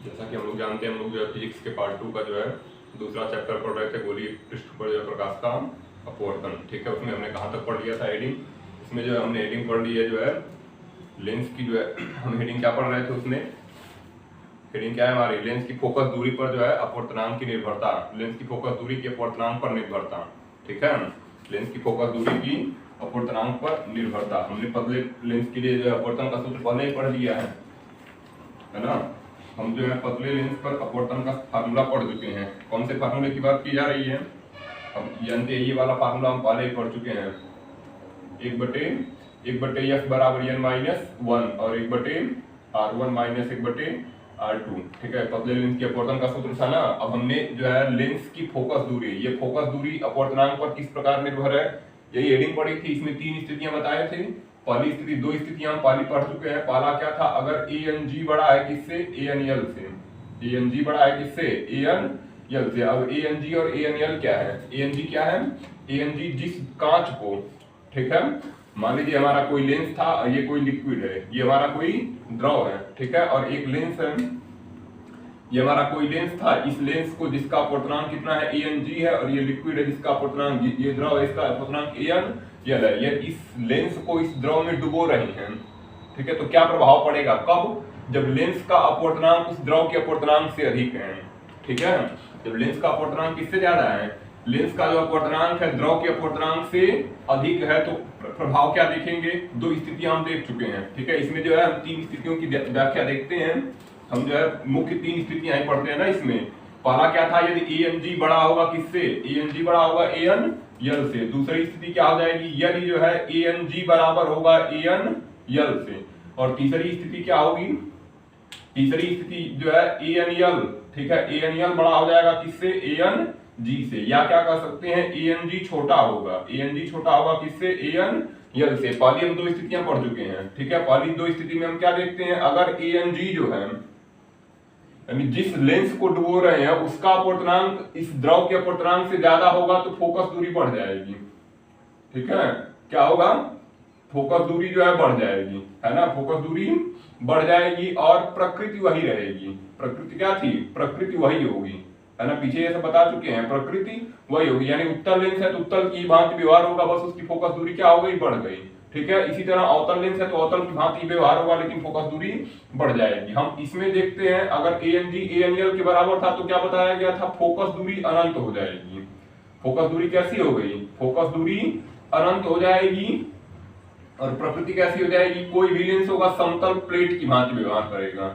जैसा कि हम लोग जानते हैं, हम लोग जो है फिजिक्स के पार्ट 2 का जो है दूसरा चैप्टर पढ़ रहे थे, गोलीय पृष्ठ पर जो है प्रकाश का अपवर्तन। ठीक है, उसमें हमने कहाँ तक पढ़ लिया था हेडिंग। इसमें जो है हमने हेडिंग पढ़ ली है जो है लेंस की, जो है हम हेडिंग क्या पढ़ रहे थे उसमें। हेडिंग क्या है हमारी, लेंस की फोकस दूरी पर जो है अपवर्तनांक की निर्भरता, लेंस की फोकस दूरी की अपवर्तनांक पर निर्भरता। ठीक है, लेंस की फोकस दूरी की अपवर्तनांक पर निर्भरता। हमने पतले लेंस के लिए जो है अपवर्तन का सूत्र पहले ही पढ़ लिया है ना। हम जो है पतले लेंस पर अपवर्तन का फार्मूला पढ़ चुके हैं। कौन से फार्मूले की बात की जा रही है, हम जानते हैं ये वाला फार्मूला हम पहले ही पढ़ चुके हैं। एक बटे एफ बराबर एन माइनस 1 और एक बटे R1 माइनस एक बटे R2। ठीक है, पतले लेंस के अपवर्तन का सूत्र था ना। अब हमने जो है लेंस की फोकस दूरी, ये फोकस दूरी अपवर्तनांक पर किस प्रकार निर्भर है, यही हेडिंग पढ़ी थी। इसमें 3 स्थितियां बताए थे। पहली स्थिति, 2 स्थितियां हम पहले पढ़ चुके हैं। पहला क्या था, अगर ANG बड़ा है किससे, ANL से। ANG बड़ा है किससे, ANL से। अब ANG और ANL क्या है, ANG क्या है, ANG जिस कांच को, ठीक है, मान लीजिए हमारा कोई लेंस था, ये कोई लिक्विड है, ये हमारा कोई द्रव है, ठीक है, और एक लेंस है, ये हमारा कोई लेंस था। इस लेंस को जिसका अपवर्तनांक कितना है, ANG है, और ये लिक्विड है जिसका अपवर्तनांक, ये द्रव है, इसका अपवर्तनांक ANL है। ये इस लेंस को इस द्रव में डुबो रही हैं। ठीक है, तो क्या प्रभाव पड़ेगा, कब, जब लेंस का अपवर्तनांक उस द्रव के अपवर्तनांक से अधिक है। ठीक है, जब लेंस का अपवर्तनांक किससे ज्यादा है, लेंस का जो अपवर्तनांक है द्रव के अपवर्तनांक से अधिक है, तो प्रभाव क्या देखेंगे, 2 स्थितियां हम देख चुके हैं। ठीक है, इसमें जो है हम 3 स्थितियों की व्याख्या देखते हैं। हम जो है मुख्य 3 स्थितियां ही पढ़ते हैं ना इसमें। पहला क्या था, यदि ANG बड़ा होगा किससे, ANG बड़ा होगा ANL से। दूसरी स्थिति क्या हो जाएगी, यदि जो है ANG बराबर होगा ANL से। और तीसरी स्थिति क्या होगी, तीसरी स्थिति जो है ANL, ठीक है, ANL बड़ा हो जाएगा किससे, ANG से। या क्या कर सकते हैं, ANG छोटा होगा, ANG छोटा होगा किससे, ANL से। पहली हम 2 स्थितियां पढ़ चुके हैं। ठीक है, पहली 2 स्थिति में हम क्या देखते हैं, अगर ANG जो है, यानी जिस लेंस को डुबो रहे हैं उसका अपवर्तनांक इस द्रव के अपवर्तनांक से ज्यादा होगा तो फोकस दूरी बढ़ जाएगी। ठीक है, क्या होगा, फोकस दूरी जो है बढ़ जाएगी, है ना, फोकस दूरी बढ़ जाएगी और प्रकृति वही रहेगी। प्रकृति क्या थी, प्रकृति वही होगी, है ना, पीछे ये सब बता चुके हैं, प्रकृति वही होगी। यानी उत्तल लेंस है तो उत्तल की भांति व्यवहार होगा, बस उसकी फोकस दूरी क्या हो गई, बढ़ गई। ठीक है, इसी तरह अवतल लेंस है तो अवतल की भांति व्यवहार होगा लेकिन फोकस दूरी बढ़ जाएगी। हम इसमें देखते हैं, अगर ANG ANL के बराबर था तो क्या बताया गया था, फोकस दूरी अनंत हो जाएगी। फोकस दूरी कैसी हो गई, फोकस दूरी अनंत हो जाएगी। और प्रकृति कैसी हो जाएगी, कोई भी लेंस होगा समतल प्लेट की भांति व्यवहार करेगा।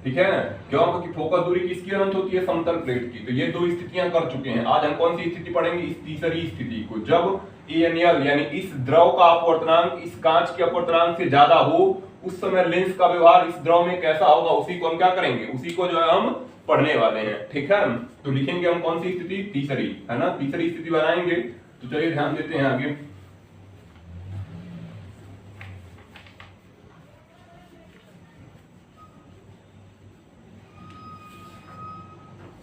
ठीक है, क्यों, क्योंकि फोकस दूरी किसकी अनंत होती है, समतल प्लेट की। तो ये 2 स्थितियां कर चुके हैं। आज हम कौन सी स्थिति पढ़ेंगे, इस तीसरी स्थिति को, जब ANL यानी इस द्रव का अपवर्तनांक इस कांच के अपवर्तनांक से ज्यादा हो, उस समय लेंस का व्यवहार इस द्रव में कैसा होगा, उसी को हम क्या करेंगे, उसी को जो है हम पढ़ने वाले हैं। ठीक है, तो लिखेंगे हम कौन सी स्थिति, तीसरी, है ना, तीसरी स्थिति बनाएंगे। तो चलिए ध्यान देते हैं आगे।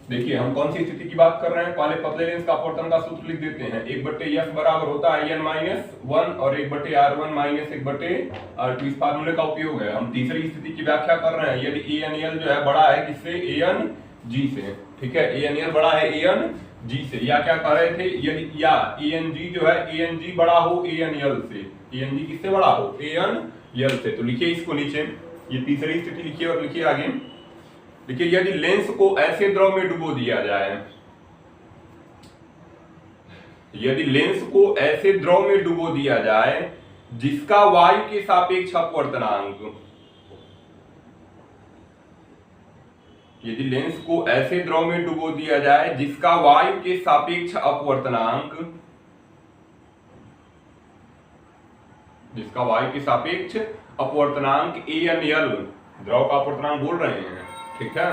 देखिए हम कौन सी स्थिति की बात कर रहे हैं, पहले पतले लेंस का अपवर्तन का सूत्र लिख देते हैं। 1/f बराबर होता है n-1 और 1/r1 माइनस 1/r2। इस फार्मूले का उपयोग है। हम तीसरी स्थिति की व्याख्या कर रहे हैं, यदि ANL जो है बड़ा है किससे, ANG से। ठीक है, ANL बड़ा है ANG से। या क्या कह रहे थे, यदि या ANG जो है ANG बड़ा हो ANL से, ANG किससे बड़ा हो, ANL से। तो लिखिए इसको नीचे, ये तीसरी स्थिति लिखिए और लिखिए आगे। देखिए, यदि लेंस को ऐसे द्रव में डुबो दिया जाए, यदि लेंस को ऐसे द्रव में डुबो दिया जाए जिसका वायु के सापेक्ष अपवर्तनांक, यदि लेंस को ऐसे द्रव में डुबो दिया जाए जिसका वायु के सापेक्ष अपवर्तनांक, जिसका वायु के सापेक्ष अपवर्तनांक ANL, द्रव का अपवर्तनांक बोल रहे हैं। ठीक है,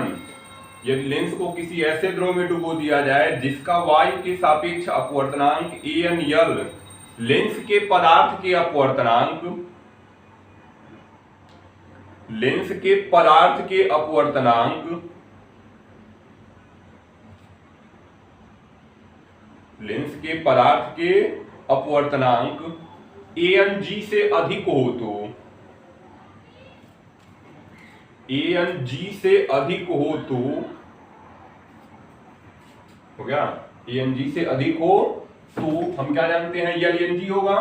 यदि लेंस को किसी ऐसे द्रव में डुबो दिया जाए जिसका वायु के सापेक्ष अपवर्तनांक ANL, लेंस के पदार्थ के अपवर्तनांक, लेंस के पदार्थ के अपवर्तनांक, लेंस के पदार्थ के अपवर्तनांक ANG से अधिक हो तो, एन जी से अधिक हो तो, हो गया, एन जी से अधिक हो तो हम क्या जानते हैं, यल एन जी होगा,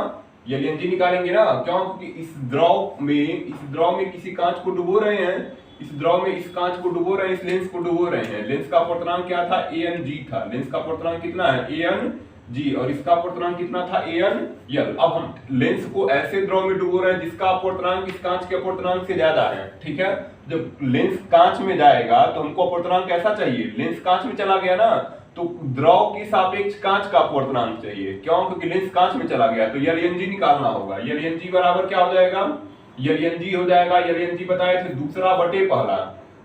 यल एन जी निकालेंगे ना, क्यों, क्योंकि इस द्रव में किसी कांच को डुबो रहे हैं, इस द्रव में इस कांच को डुबो रहे हैं, इस लेंस को डुबो रहे हैं। लेंस का अपवर्तनांक क्या था, एन जी था, लेंस का अपवर्तनांक कितना है, एन जी, और इसका अपवर्तनांक कितना था, एन यल। अब हम लेंस को ऐसे द्रव में डुबो रहे हैं जिसका अपवर्तनांक इस कांच के अपवर्तनांक से ज्यादा है, ठीक है। जब लेंस कांच में जाएगा तो हमको अपवर्तनांक कैसा चाहिए, लेंस कांच में चला गया ना, तो द्रव के सापेक्ष कांच का अपवर्तनांक चाहिए, क्यों, क्योंकि लेंस कांच में चला गया, तो यल एन जी निकालना होगा। यल एन जी बराबर क्या हो जाएगा, यल एन जी हो जाएगा, यल एन जी बताए थे दूसरा बटे पहला,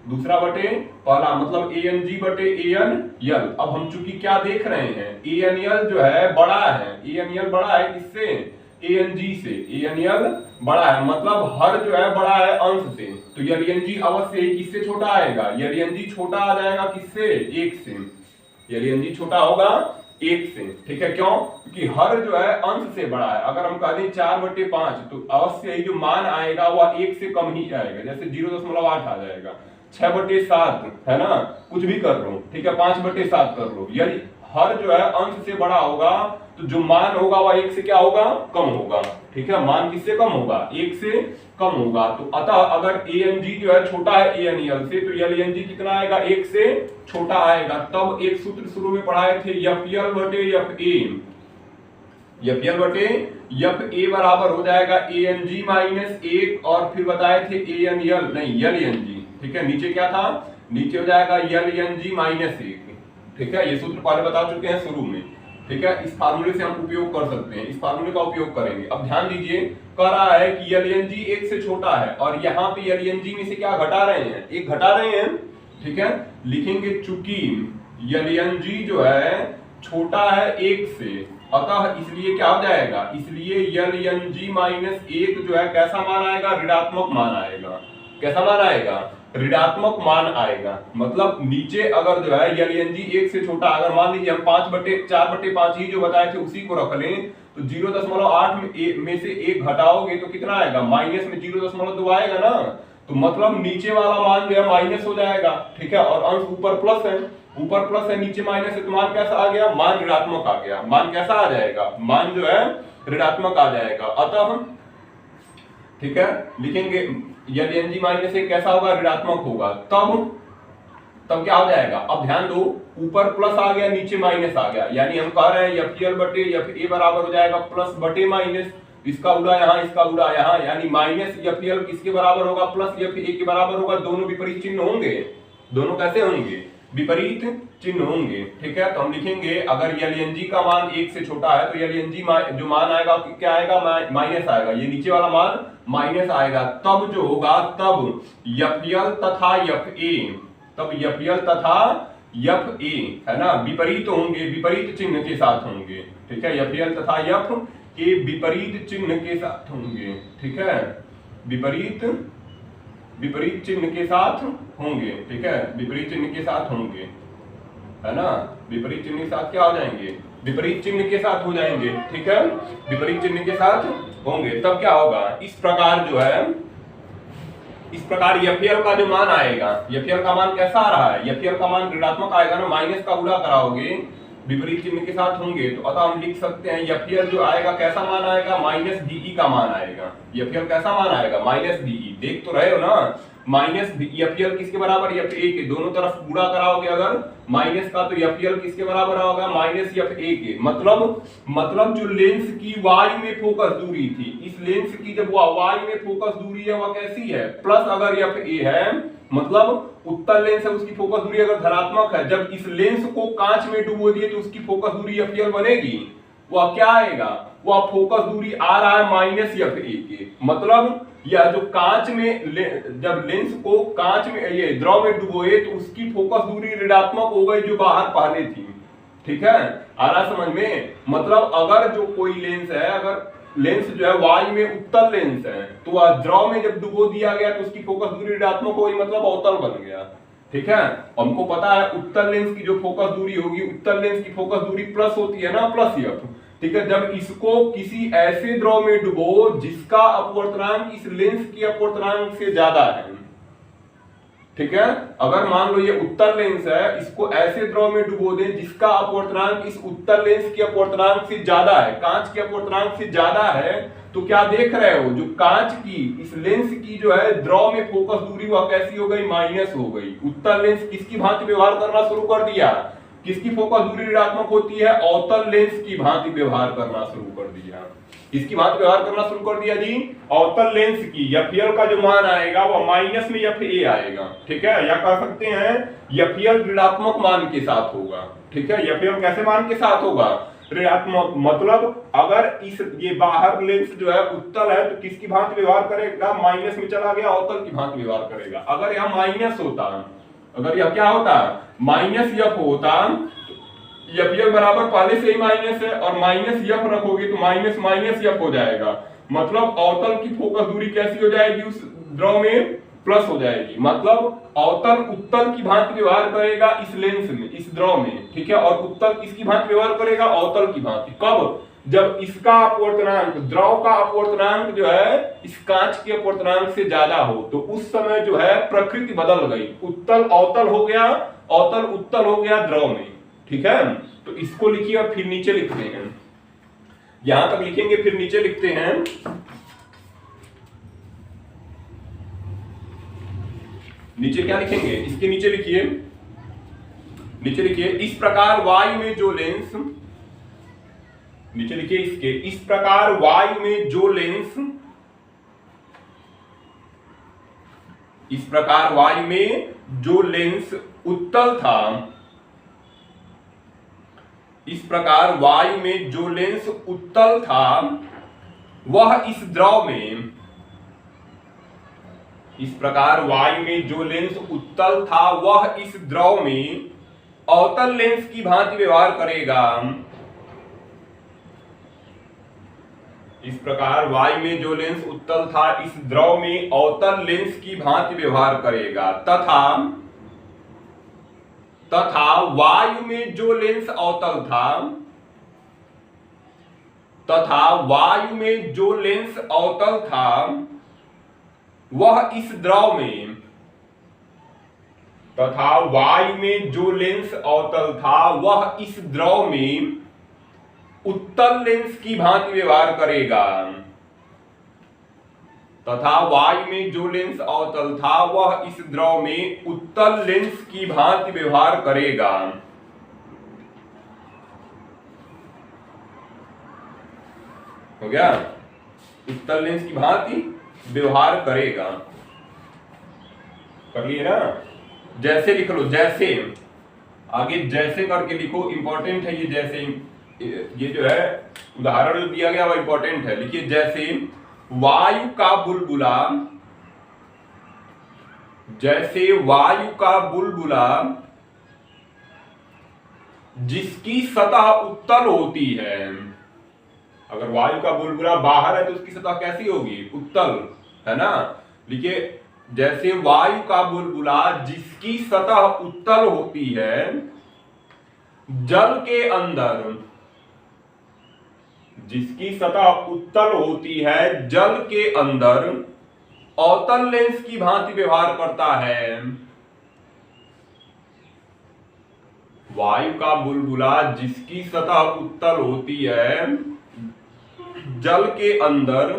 दूसरा बटे पहला, मतलब ए एन जी बटे ए एन यल। अब हम चूंकि क्या देख रहे हैं, ए एन यल जो है बड़ा है, ए एन यल बड़ा है किससे, ए एन जी से, ए एन यल बड़ा है, मतलब हर जो है बड़ा है अंश से, तो यल एन जी अवश्य ही किससे छोटा आएगा, यल एन जी छोटा आ जाएगा किससे, एक से, यल एन जी छोटा होगा एक से, ठीक है, क्यों, क्योंकि हर जो है अंश से बड़ा है। अगर हम कह दें 4/5 तो अवश्य ही जो मान आएगा वह एक से कम ही आएगा, जैसे 0.8 आ जाएगा, 6/7 है ना, कुछ भी कर लो, ठीक है, 5/7 कर लो, यदि हर जो है अंश से बड़ा होगा तो जो मान होगा वह एक से क्या होगा, कम होगा, ठीक है, मान किससे कम होगा, एक से कम होगा। तो अतः अगर ए एन जी जो है छोटा है ए एन यल से, तो यल एन जी कितना आएगा, एक से छोटा आएगा। तब एक सूत्र शुरू में पढ़ाए थे, एफ यल बटे एफ ए, एफ यल बटे एफ ए बराबर हो जाएगा ए एन जी माइनस 1, और फिर बताए थे ए एन यल, नहीं यल एन जी, ठीक है, नीचे क्या था, नीचे हो जाएगा यल एन जी माइनस 1, ठीक है, ये सूत्र पहले बता चुके हैं शुरू में, ठीक है। इस फार्मूले से हम उपयोग कर सकते हैं, इस फार्मूले का उपयोग करेंगे। अब ध्यान दीजिए, कह रहा है कि यल एन जी एक से छोटा है, और यहाँ पे यल एन जी में से क्या घटा रहे हैं, एक घटा रहे हैं, ठीक है, लिखेंगे चूंकि यल एन जी जो है छोटा है एक से, अतः इसलिए क्या हो जाएगा, इसलिए यल एन जी माइनस 1 जो है कैसा मान आएगा, ऋणात्मक मान आएगा, कैसा मान आएगा, ऋणात्मक मान आएगा। मतलब नीचे अगर जो है यल एन जी एक से छोटा, अगर मान लीजिए हम 4/5 ही जो बताए थे उसी को रख लें, तो 0.8 में से 1 घटाओगे तो कितना आएगा, माइनस में 0.2 आएगा ना, तो मतलब नीचे वाला मान जो है माइनस हो जाएगा, ठीक है, और अंश ऊपर प्लस है, ऊपर प्लस है नीचे माइनस है, तो मान कैसा आ गया, मान ऋणात्मक आ गया, मान कैसा आ जाएगा, मान जो है ऋणात्मक आ जाएगा। अतः ठीक है, लिखेंगे यदि एन जी माइनस 1 कैसा होगा, ऋणात्मक होगा, तब क्या हो जाएगा, अब ध्यान दो, ऊपर प्लस आ गया नीचे माइनस आ गया, यानी हम कह रहे हैं एफ यल बटे एफ ए बराबर हो जाएगा प्लस बटे माइनस, इसका उड़ा यहाँ, इसका उड़ा यहाँ, यानी माइनस एफ यल किसके बराबर होगा, प्लस एफ ए के बराबर होगा, दोनों विपरीत चिन्ह होंगे, दोनों कैसे होंगे, विपरीत चिन्ह होंगे, ठीक है। तो हम लिखेंगे अगर यल एन जी का मान 1 से छोटा है तो यल एन जी जो मान आएगा क्या आएगा, माइनस आएगा, ये नीचे वाला मान माइनस आएगा, तब जो होगा, तब एफ यल तथा एफ ए, तब एफ यल तथा एफ ए है ना विपरीत होंगे, विपरीत चिन्ह के साथ होंगे, ठीक है, एफ यल तथा एफ ए विपरीत चिन्ह के साथ होंगे, ठीक है, विपरीत चिन्ह के साथ होंगे, ठीक है, विपरीत चिन्ह के साथ होंगे, है ना, विपरीत चिन्ह के साथ क्या हो जाएंगे, विपरीत चिन्ह के साथ हो जाएंगे, ठीक है, विपरीत चिन्ह के साथ होंगे। तब क्या होगा, इस प्रकार जो है, इस प्रकार एफ यल का जो मान आएगा, एफ यल का मान कैसा आ रहा है, एफ यल का मान ऋणात्मक आएगा ना, माइनस का गुणा कराओगे, विपरीत चिन्ह के साथ होंगे, तो अतः हम लिख सकते हैं एफ यल जो आएगा कैसा मान आएगा, माइनस डीई का मान आएगा, एफ यल कैसा मान आएगा, माइनस डीई, देख तो रहे हो ना, माइनस एफ यल किसके बराबर, एफ ए के, दोनों तरफ गुणा कराओगे अगर माइनस का, तो एफ यल किसके बराबर होगा, माइनस एफ ए के, मतलब जो लेंस की वाई में फोकस दूरी थी, इस लेंस की जब वाई में फोकस दूरी है वह कैसी है, प्लस अगर एफ ए है, मतलब उत्तल लेंस है, उसकी फोकस दूरी अगर धनात्मक है, जब इस लेंस को कांच में डुबो दिए तो उसकी फोकस दूरी एफ यल बनेगी, वह क्या आएगा, वह फोकस दूरी आ रहा है माइनस एफ ए के, मतलब या जो कांच में जब लेंस को कांच में ये द्रव में डुबोए तो उसकी फोकस दूरी ऋणात्मक हो गई जो बाहर पहले थी, ठीक है, आ रहा समझ में, मतलब अगर जो कोई लेंस है, अगर लेंस जो है वाई में उत्तल लेंस है, तो वह द्रव में जब डुबो दिया गया तो उसकी फोकस दूरी ऋणात्मक हो गई, मतलब अवतल बन गया, ठीक है। हमको पता है उत्तल लेंस की जो फोकस दूरी होगी, उत्तल लेंस की फोकस दूरी प्लस होती है ना, प्लस एफ, ठीक है, जब इसको किसी ऐसे द्रव में डुबो जिसका अपवर्तनांक इस लेंस के अपवर्तनांक से ज्यादा है, ठीक है। अगर मान लो ये उत्तल लेंस है, इसको ऐसे द्रव में डुबो दें जिसका अपवर्तनांक इस उत्तल लेंस के अपवर्तनांक से ज्यादा है, कांच के अपवर्तनांक से ज्यादा है, तो क्या देख रहे हो, जो कांच की इस लेंस की जो है द्रव में फोकस दूरी वह कैसी हो गई, माइनस हो गई। उत्तल लेंस किसकी भांति व्यवहार करना शुरू कर दिया, किसकी फोकस दूरी ऋणात्मक होती है, अवतल लेंस की भांति व्यवहार करना शुरू कर दिया। किसकी भांति व्यवहार करना शुरू कर दिया जी, अवतल लेंस की। एफएल का जो मान आएगा वो माइनस में एफए आएगा, ठीक है, या कह सकते हैं एफएल ऋणात्मक मान के साथ होगा, ठीक है। एफएल कैसे मान के साथ होगा, ऋणात्मक, मतलब अगर इस ये बाहर लेंस जो है उत्तल है तो किसकी भांति व्यवहार करेगा, माइनस में चला गया, अवतल की भांति व्यवहार करेगा। अगर यह माइनस होता, अगर यह क्या होता, माइनस एफ होता, एफएल बराबर पहले से ही माइनस है और माइनस एफ रखोगे तो माइनस माइनस एफ हो जाएगा, मतलब अवतल की फोकस दूरी कैसी हो जाएगी, उस द्रव में प्लस हो जाएगी। मतलब अवतल उत्तल की भांति व्यवहार करेगा इस लेंस में, इस द्रव में, ठीक है, और उत्तल किसकी भांति व्यवहार करेगा, अवतल की भांति। कब, जब इसका अपवर्तनांक, द्रव का अपवर्तनांक जो है इस कांच के अपवर्तनांक से ज्यादा हो, तो उस समय जो है प्रकृति बदल गई, उत्तल अवतल हो गया, अवतल उत्तल हो गया द्रव में, ठीक है। तो इसको लिखिए और फिर नीचे लिखते हैं, यहां तक लिखेंगे फिर नीचे लिखते हैं। नीचे क्या लिखेंगे, इसके नीचे लिखिए, नीचे लिखिए, इस प्रकार वायु में जो लेंस, नीचे लिखिए इसके, इस प्रकार वायु में जो लेंस, इस प्रकार वायु में जो लेंस उत्तल था, इस प्रकार वायु में जो लेंस उत्तल था वह इस द्रव में, इस प्रकार वायु में जो लेंस उत्तल था वह इस द्रव में अवतल लेंस की भांति व्यवहार करेगा। इस प्रकार वायु में जो लेंस उत्तल था इस द्रव में अवतल लेंस की भांति व्यवहार करेगा, तथा वायु में जो लेंस अवतल था, तथा वायु में जो लेंस अवतल था वह इस द्रव में, तथा वायु में जो लेंस अवतल था वह इस द्रव में उत्तल लेंस की भांति व्यवहार करेगा, तथा वायु में जो लेंस अवतल था वह इस द्रव में उत्तल लेंस की भांति व्यवहार करेगा। हो गया, उत्तल लेंस की भांति व्यवहार करेगा, कर लिए ना। जैसे लिख लो, जैसे, आगे जैसे करके लिखो, इंपॉर्टेंट है ये जैसे, ये जो है उदाहरण जो दिया गया वो इंपॉर्टेंट है। लिखिए, जैसे वायु का बुलबुला, जैसे वायु का बुलबुला जिसकी सतह उत्तल होती है, अगर वायु का बुलबुला बाहर है तो उसकी सतह कैसी होगी, उत्तल, है ना। लिखिए, जैसे वायु का बुलबुला जिसकी सतह उत्तल होती है, जल के अंदर, जिसकी सतह उत्तल होती है, जल के अंदर अवतल लेंस की भांति व्यवहार करता है। वायु का बुलबुला जिसकी सतह उत्तल होती है, जल के अंदर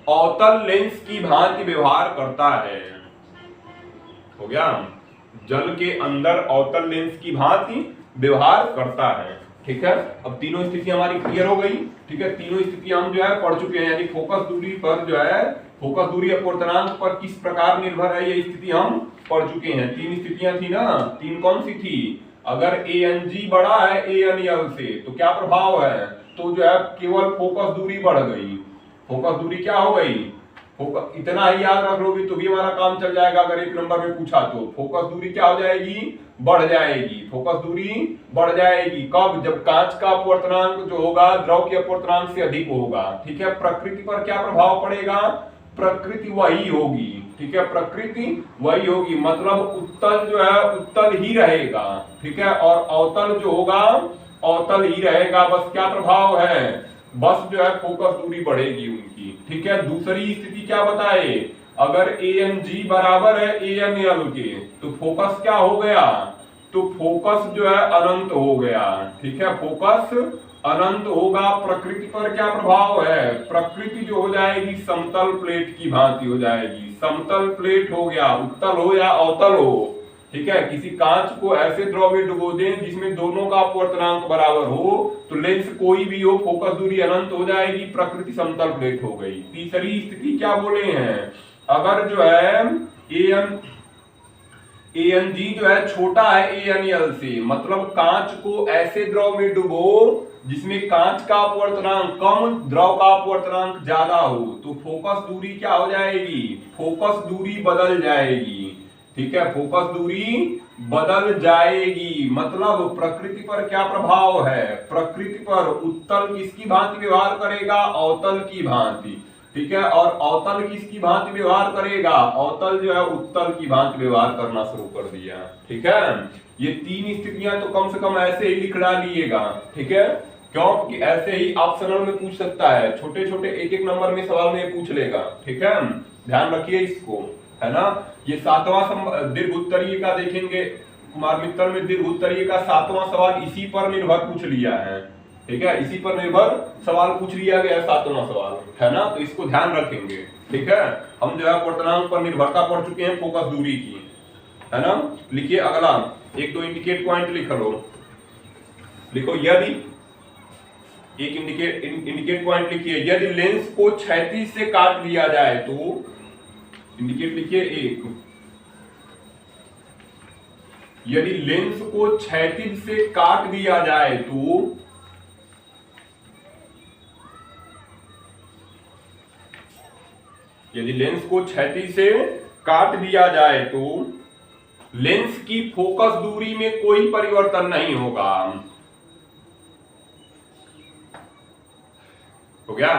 अवतल लेंस की भांति व्यवहार करता है। हो गया, जल के अंदर अवतल लेंस की भांति व्यवहार करता है, ठीक है। अब तीनों स्थिति हमारी क्लियर हो गई, ठीक है। तीनों स्थिति हम जो है पढ़ चुके हैं, यानी फोकस दूरी पर जो है, फोकस दूरी अपवर्तनांक पर किस प्रकार निर्भर है ये स्थिति हम पढ़ चुके हैं। तीन स्थितियां थी ना, तीन कौन सी थी, अगर ANG बड़ा है ANL से तो क्या प्रभाव है, तो जो है केवल फोकस दूरी बढ़ गई, फोकस दूरी क्या हो गई, फोकस, इतना ही याद रख लोगे तो भी हमारा काम चल जाएगा। अगर एक नंबर में पूछा तो फोकस दूरी क्या हो जाएगी, बढ़ जाएगी, फोकस दूरी बढ़ जाएगी। कब, जब कांच का अपवर्तनांक जो होगा द्रव के अपवर्तनांक से अधिक होगा, ठीक है। प्रकृति पर क्या प्रभाव पड़ेगा, प्रकृति वही होगी, ठीक है, प्रकृति वही होगी, मतलब उत्तल जो है उत्तल ही रहेगा, ठीक है, और अवतल जो होगा अवतल ही रहेगा। बस क्या प्रभाव है, बस जो है फोकस दूरी बढ़ेगी उनकी, ठीक है। दूसरी स्थिति क्या बताए, अगर ए एन जी बराबर है ए एन एल के, तो फोकस क्या हो गया, तो फोकस जो है अनंत हो गया। ठीक है, फोकस अनंत होगा। प्रकृति पर क्या प्रभाव है, प्रकृति जो हो जाएगी समतल प्लेट की भांति हो जाएगी। समतल प्लेट हो गया, उत्तल हो या अवतल हो। ठीक है, किसी कांच को ऐसे द्रव में डुबो दें जिसमें दोनों का अपवर्तनांक बराबर हो, तो लेंस कोई भी हो, फोकस दूरी अनंत हो जाएगी, प्रकृति समतल प्लेट हो गई। तीसरी स्थिति क्या बोले हैं, अगर जो है ए एन जी जो है छोटा है ए एन एल से, मतलब कांच को ऐसे द्रव में डुबो जिसमें कांच का अपवर्तनांक कम, द्रव का अपवर्तनांक ज्यादा हो, तो फोकस दूरी क्या हो जाएगी, फोकस दूरी बदल जाएगी। ठीक है, फोकस दूरी बदल जाएगी। मतलब प्रकृति पर क्या प्रभाव है, प्रकृति पर उत्तल किसकी भांति व्यवहार करेगा, अवतल की भांति। ठीक है, और अवतल किसकी भांति व्यवहार करेगा, अवतल जो है उत्तल की भांति व्यवहार करना शुरू कर दिया। ठीक है, ये तीन स्थितियां तो कम से कम ऐसे ही लिख डालिएगा। ठीक है, क्यों, कि ऐसे ही ऑप्शनल में पूछ सकता है, छोटे छोटे एक एक नंबर में सवाल में पूछ लेगा। ठीक है, ध्यान रखिए इसको, है ना। ये 7वां दीर्घ उत्तरीय का देखेंगे, कुमार मित्तल में दीर्घ उत्तरीय का 7वां सवाल इसी पर निर्भर पूछ लिया है। ठीक है, इसी पर निर्भर सवाल पूछ लिया गया 7वां सवाल, है ना, तो इसको ध्यान रखेंगे। ठीक है, हम जो है अपवर्तनांक पर निर्भरता पढ़ चुके हैं फोकस दूरी की, है ना। लिखिए अगला, एक दो इंडिकेट पॉइंट लिख लो। लिखो यदि, एक इंडिकेट पॉइंट लिखिए, यदि लेंस को क्षैतिज से काट दिया जाए तो, इंडिकेट लिखिए एक, यदि लेंस को क्षैतिज से काट दिया जाए तो यदि लेंस को क्षैतिज से काट दिया जाए तो लेंस की फोकस दूरी में कोई परिवर्तन नहीं होगा। हो गया,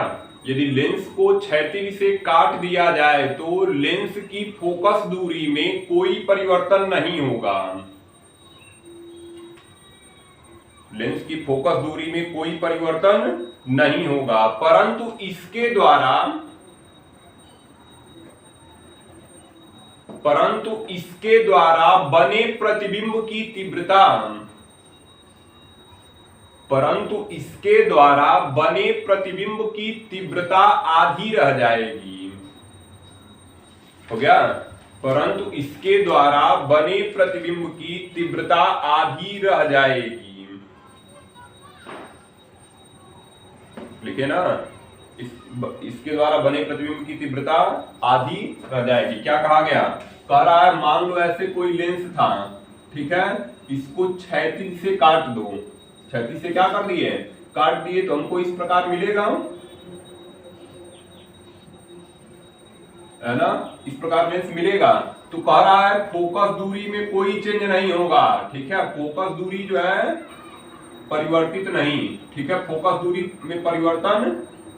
यदि लेंस को क्षैतिज से काट दिया जाए तो लेंस की फोकस दूरी में कोई परिवर्तन नहीं होगा। लेंस की फोकस दूरी में कोई परिवर्तन नहीं होगा, परंतु इसके द्वारा बने प्रतिबिंब की तीव्रता, परंतु इसके द्वारा बने प्रतिबिंब की तीव्रता आधी रह जाएगी। हो गया, परंतु इसके द्वारा बने प्रतिबिंब की तीव्रता आधी रह जाएगी। लिखे ना, इसके द्वारा बने प्रतिबिंब की तीव्रता आधी रह जाएगी। क्या कहा गया, कह रहा है मान लो ऐसे कोई लेंस था, ठीक है, इसको क्षैतिज से काट दो, क्षैतिज से क्या कर दिए, काट दिए, तो हमको इस प्रकार मिलेगा, है ना, इस प्रकार लेंस मिलेगा। तो कह रहा है फोकस दूरी में कोई चेंज नहीं होगा। ठीक है, फोकस दूरी जो है परिवर्तित नहीं। ठीक है, फोकस दूरी में परिवर्तन,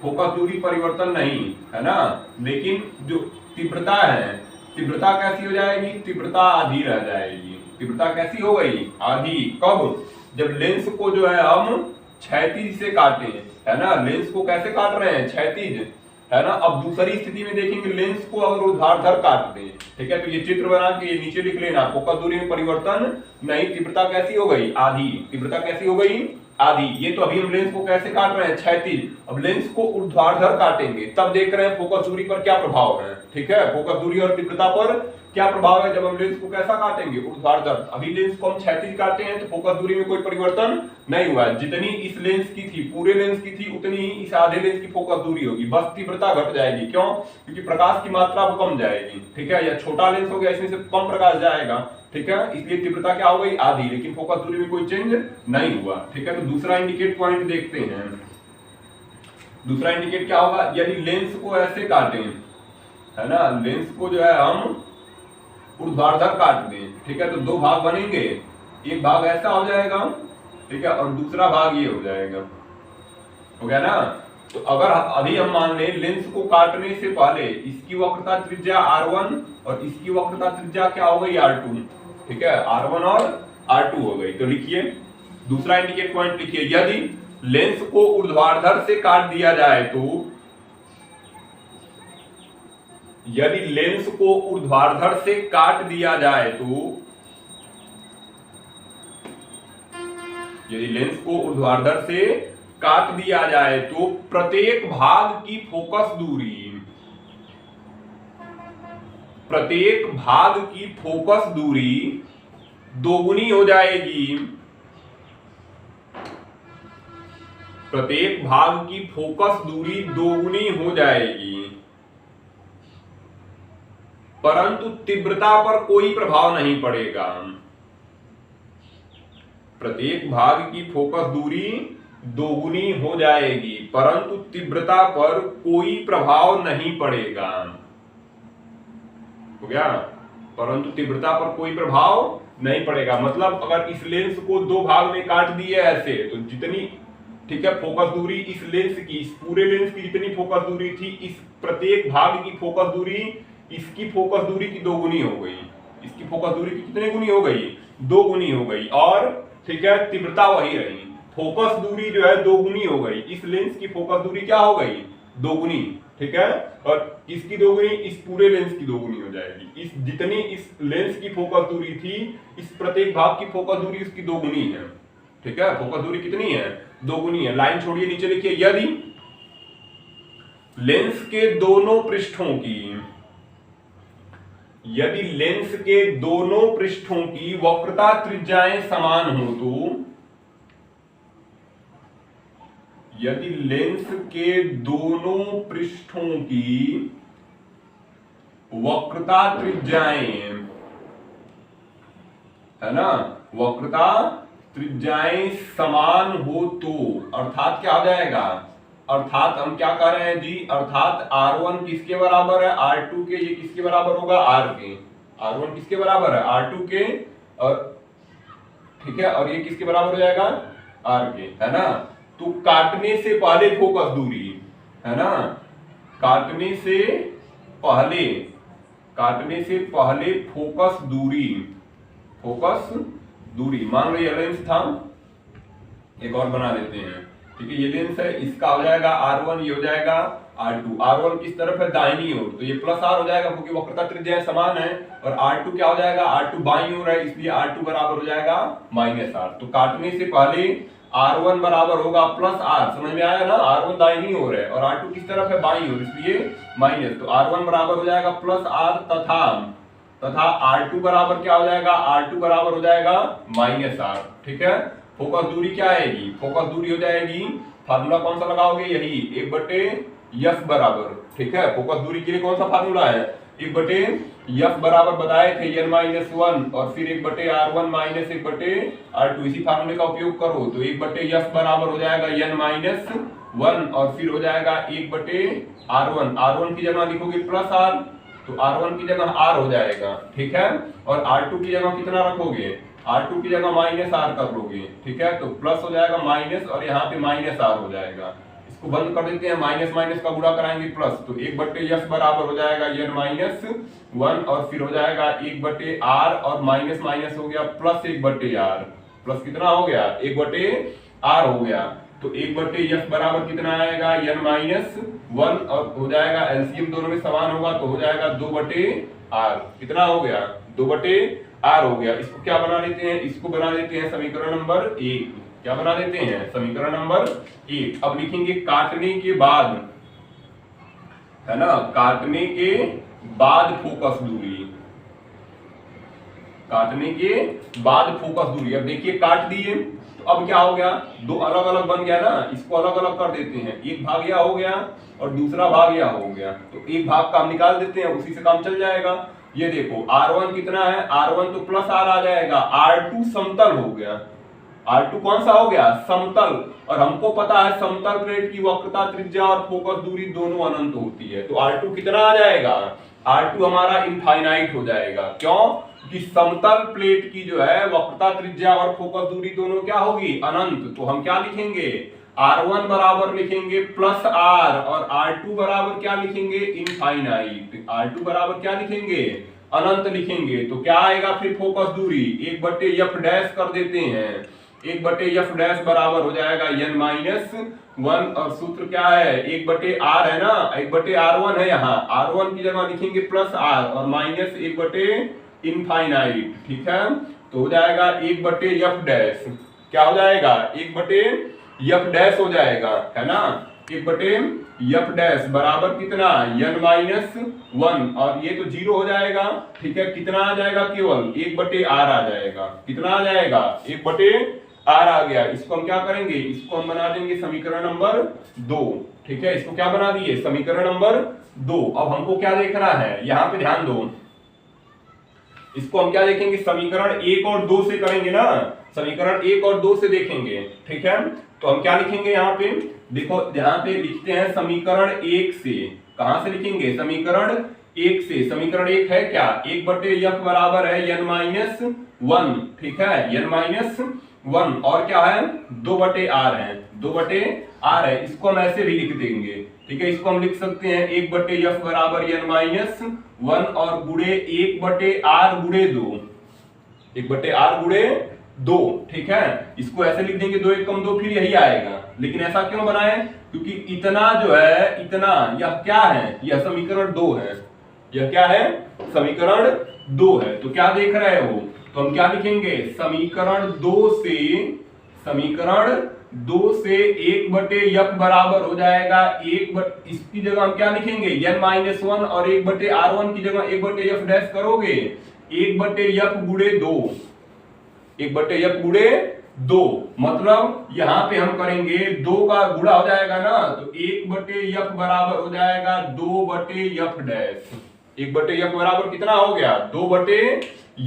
फोकस दूरी परिवर्तन नहीं, है ना, लेकिन जो तीव्रता है, तीव्रता कैसी हो जाएगी, तीव्रता आधी रह जाएगी। तीव्रता कैसी हो गई, आधी। कब, जब लेंस को जो है हम क्षैतिज से काटे, है ना, लेंस को कैसे काट रहे हैं, क्षैतिज, है ना। अब दूसरी स्थिति में देखेंगे लेंस को अगर ऊर्ध्वाधर काट दें, ठीक है, तो ये चित्र बना के ये नीचे लिख लेना, फोकस दूरी में परिवर्तन नहीं, तीव्रता कैसी हो गई, आधी। तीव्रता कैसी हो गई, आधी। ये तो अभी हम लेंस को कैसे काट रहे हैं, क्षैतिज। अब लेंस को ऊर्ध्वाधर काटेंगे, तब देख रहे हैं फोकस दूरी पर क्या प्रभाव है। ठीक है, फोकस दूरी और तीव्रता पर क्या प्रभाव है जब हम लेंस को कैसा काटेंगे, ऊर्ध्वाधर। अभी लेंस को हम क्षैतिज काटे हैं तो फोकस दूरी में कोई परिवर्तन नहीं हुआ है। जितनी इस लेंस की थी, पूरे लेंस की थी, उतनी ही इस आधे लेंस की फोकस दूरी होगी, बस तीव्रता घट जाएगी। क्यों, क्योंकि प्रकाश की मात्रा अब कम जाएगी। ठीक है, या छोटा लेंस हो गया, इसमें से कम प्रकाश जाएगा। ठीक है, इसलिए तीव्रता क्या हो गई, आधी, लेकिन फोकस दूरी में कोई चेंज नहीं हुआ। ठीक है, तो दूसरा इंडिकेट पॉइंट देखते हैं। दूसरा इंडिकेट क्या होगा, यदि लेंस को ऐसे काटें, है ना, लेंस को जो है हम ऊर्ध्वाधर काट दें, ठीक है, तो दो भाग बनेंगे, एक भाग ऐसा हो जाएगा, ठीक है, और दूसरा भाग ये हो जाएगा। हो गया ना। तो अगर अभी हम मान लें लेंस को काटने से पहले इसकी वक्रता त्रिज्या R1 और इसकी वक्रता त्रिज्या क्या हो गई, R2। ठीक है, R1 और R2 हो गई। तो लिखिए दूसरा इंडिकेट पॉइंट लिखिए, यदि लेंस को ऊर्ध्वाधर से काट दिया जाए तो यदि लेंस को ऊर्ध्वाधर से काट दिया जाए तो, यदि लेंस को ऊर्ध्वाधर से काट दिया जाए तो प्रत्येक भाग की फोकस दूरी, प्रत्येक भाग की फोकस दूरी दोगुनी हो जाएगी। प्रत्येक भाग की फोकस दूरी दोगुनी हो जाएगी, परंतु तीव्रता पर कोई प्रभाव नहीं पड़ेगा। प्रत्येक भाग की फोकस दूरी दोगुनी हो जाएगी, परंतु तीव्रता पर कोई प्रभाव नहीं पड़ेगा। हो गया? परंतु तीव्रता पर कोई प्रभाव नहीं पड़ेगा। मतलब अगर इस लेंस को दो भाग में काट दिए ऐसे, तो जितनी, ठीक है, फोकस दूरी इस लेंस की, इस पूरे लेंस की जितनी फोकस दूरी थी, इस प्रत्येक भाग की फोकस दूरी इसकी फोकस दूरी की दोगुनी हो गई। इसकी फोकस दूरी की कितने गुनी हो गई? दोगुनी हो गई। और ठीक है, तीव्रता वही रही। फोकस दूरी जो है दोगुनी हो गई। इस लेंस की फोकस दूरी क्या हो गई? दोगुनी। ठीक है, और इसकी दोगुनी इस पूरे लेंस की दोगुनी हो जाएगी। इस जितनी इस लेंस की फोकस दूरी थी, इस प्रत्येक भाग की फोकस दूरी इसकी दोगुनी है। ठीक है, फोकस दूरी कितनी है? दोगुनी है। लाइन छोड़िए, नीचे लिखिए, यदि लेंस के दोनों पृष्ठों की, यदि लेंस के दोनों पृष्ठों की वक्रता त्रिज्याएं समान हो तो, यदि लेंस के दोनों पृष्ठों की वक्रता त्रिज्याएं, है ना, वक्रता त्रिज्याएं समान हो तो, अर्थात क्या हो जाएगा? अर्थात हम क्या कर रहे हैं जी? अर्थात R1 किसके बराबर है? R2 के। ये किसके बराबर होगा? R के। R1 किसके बराबर है? R2 के। और ठीक है, और ये किसके बराबर हो जाएगा? R के, है ना। तो काटने से पहले फोकस दूरी, है ना, काटने से पहले, काटने से पहले फोकस दूरी, फोकस दूरी, मान लो ये लेंस था, एक और बना देते हैं। ठीक है, ये लेंस है, इसका हो जाएगा R1, ये हो जाएगा R2। R1 किस तरफ है? दाहिनी ओर, तो ये प्लस R हो जाएगा क्योंकि वक्रता त्रिज्या समान है। और R2 क्या हो जाएगा? R2 बाईं ओर है, इसलिए R2 बराबर हो जाएगा -R। तो काटने से पहले R1 बराबर होगा प्लस R। समझ में आया ना? R1 दाहिनी ओर है और R2 किस तरफ है? बाईं ओर, इसलिए माइनस। तो R1 बराबर हो जाएगा प्लस R, तथा R2 बराबर क्या हो जाएगा? R2 बराबर हो जाएगा -R। ठीक है, फोकस दूरी क्या आएगी? फोकस दूरी हो जाएगी, फार्मूला कौन सा लगाओगे? यही 1/F बराबर। ठीक है, फोकस दूरी के लिए कौन सा फार्मूला है? 1/F बराबर बताए थे n-1, और फिर 1/R1 माइनस 1/R2। इसी फार्मूले का उपयोग करो तो 1/F बराबर हो जाएगा n-1, और फिर हो जाएगा 1/R1। R1 की जगह लिखोगे प्लस R, तो R1 की जगह R हो जाएगा। ठीक है, और R2 की जगह कितना रखोगे? R2 की जगह -R कर लोगे। ठीक है, तो प्लस हो जाएगा माइनस, और यहाँ पे -R हो जाएगा। इसको बंद कर देते हैं, माइनस माइनस का गुणा कराएंगे प्लस, तो 1/F बराबर हो जाएगा n-1, और फिर हो जाएगा 1/R, और माइनस माइनस हो गया प्लस 1/R। प्लस कितना हो गया? 1/R हो गया। तो 1/F बराबर कितना आएगा? n-1, और हो जाएगा एलसीएम दोनों में समान होगा तो हो जाएगा 2/R। कितना हो गया? 2/R हो गया। इसको क्या बना लेते हैं? इसको बना लेते हैं समीकरण नंबर 1। क्या बना देते हैं? समीकरण नंबर 1। अब लिखेंगे काटने के बाद, है ना, काटने के बाद फोकस दूरी, काटने के बाद फोकस दूरी। अब देखिए काट दिए तो अब क्या हो गया? दो अलग अलग बन गया ना, इसको अलग अलग कर देते हैं। एक भाग यह हो गया और दूसरा भाग यह हो गया, तो एक भाग का हम निकाल देते हैं, उसी से काम चल जाएगा। ये देखो R1 कितना है? R1 तो प्लस R आ जाएगा। R2 समतल हो गया। R2 कौन सा हो गया? समतल। और हमको पता है समतल प्लेट की वक्रता त्रिज्या और फोकस दूरी दोनों अनंत होती है, तो R2 कितना आ जाएगा? R2 हमारा इनफाइनाइट हो जाएगा। क्यों? कि समतल प्लेट की जो है वक्रता त्रिज्या और फोकस दूरी दोनों क्या होगी? अनंत। तो हम क्या लिखेंगे? R1 बराबर लिखेंगे प्लस R, और R2 बराबर क्या लिखेंगे? इनफाइनाइट। R2 बराबर क्या लिखेंगे? अनंत लिखेंगे। तो क्या आएगा फिर फोकस दूरी? 1/F डैश कर देते हैं, 1 बटे एफ डैश बराबर हो जाएगा n माइनस 1 और सूत्र क्या है 1 बटे आर है ना 1 बटे R1 है यहाँ R1 की जगह लिखेंगे प्लस आर और माइनस 1 बटे इनफाइनाइट ठीक है तो हो जाएगा 1 बटे एफ डैश क्या हो जाएगा 1 बटे एफ डैश हो जाएगा है ना 1 बटे एफ डैश बराबर कितना n माइनस 1 और ये तो 0 हो जाएगा ठीक है कितना आ जाएगा केवल 1 बटे आर आ जाएगा कितना आ जाएगा 1 बटे आर आ गया इसको हम क्या करेंगे इसको हम बना देंगे समीकरण नंबर 2 ठीक है इसको क्या बना दिए समीकरण नंबर 2 अब हमको क्या देखना है यहाँ पे ध्यान दो इसको हम क्या देखेंगे समीकरण 1 और 2 से करेंगे ना समीकरण 1 और 2 से देखेंगे ठीक है तो हम क्या लिखेंगे यहाँ पे देखो यहाँ पे लिखते हैं समीकरण 1 से कहां से लिखेंगे समीकरण 1 से समीकरण 1 है क्या 1 बटे एफ बराबर है n माइनस 1 ठीक है n माइनस 1 और क्या है 2 बटे आर है 2 बटे आर है इसको हम ऐसे भी लिख देंगे ठीक है इसको हम लिख सकते हैं 1 बटे एफ बराबर n माइनस 1 और गुणे 1 बटे आर गुणे 2 1 बटे आर गुणे 2 ठीक है इसको ऐसे लिख देंगे 2 1 कम 2 फिर यही आएगा लेकिन ऐसा क्यों बनाए क्योंकि इतना जो है इतना यह क्या है यह समीकरण 2 है यह क्या है समीकरण 2 है तो क्या देख रहे हो तो हम क्या लिखेंगे समीकरण 2 से 1 बटे एफ बराबर हो जाएगा इसकी जगह हम क्या लिखेंगे n माइनस 1 और 1 बटे R1 की जगह 1 बटे एफ डैश करोगे 1 बटे एफ गुणे 2 1 बटे एफ गुणे 2 मतलब यहाँ पे हम करेंगे 2 का गुणा हो जाएगा ना तो 1 बटे एफ बराबर हो जाएगा 2 बटे एफ डैश 1 बटे एफ बराबर कितना हो गया 2 बटे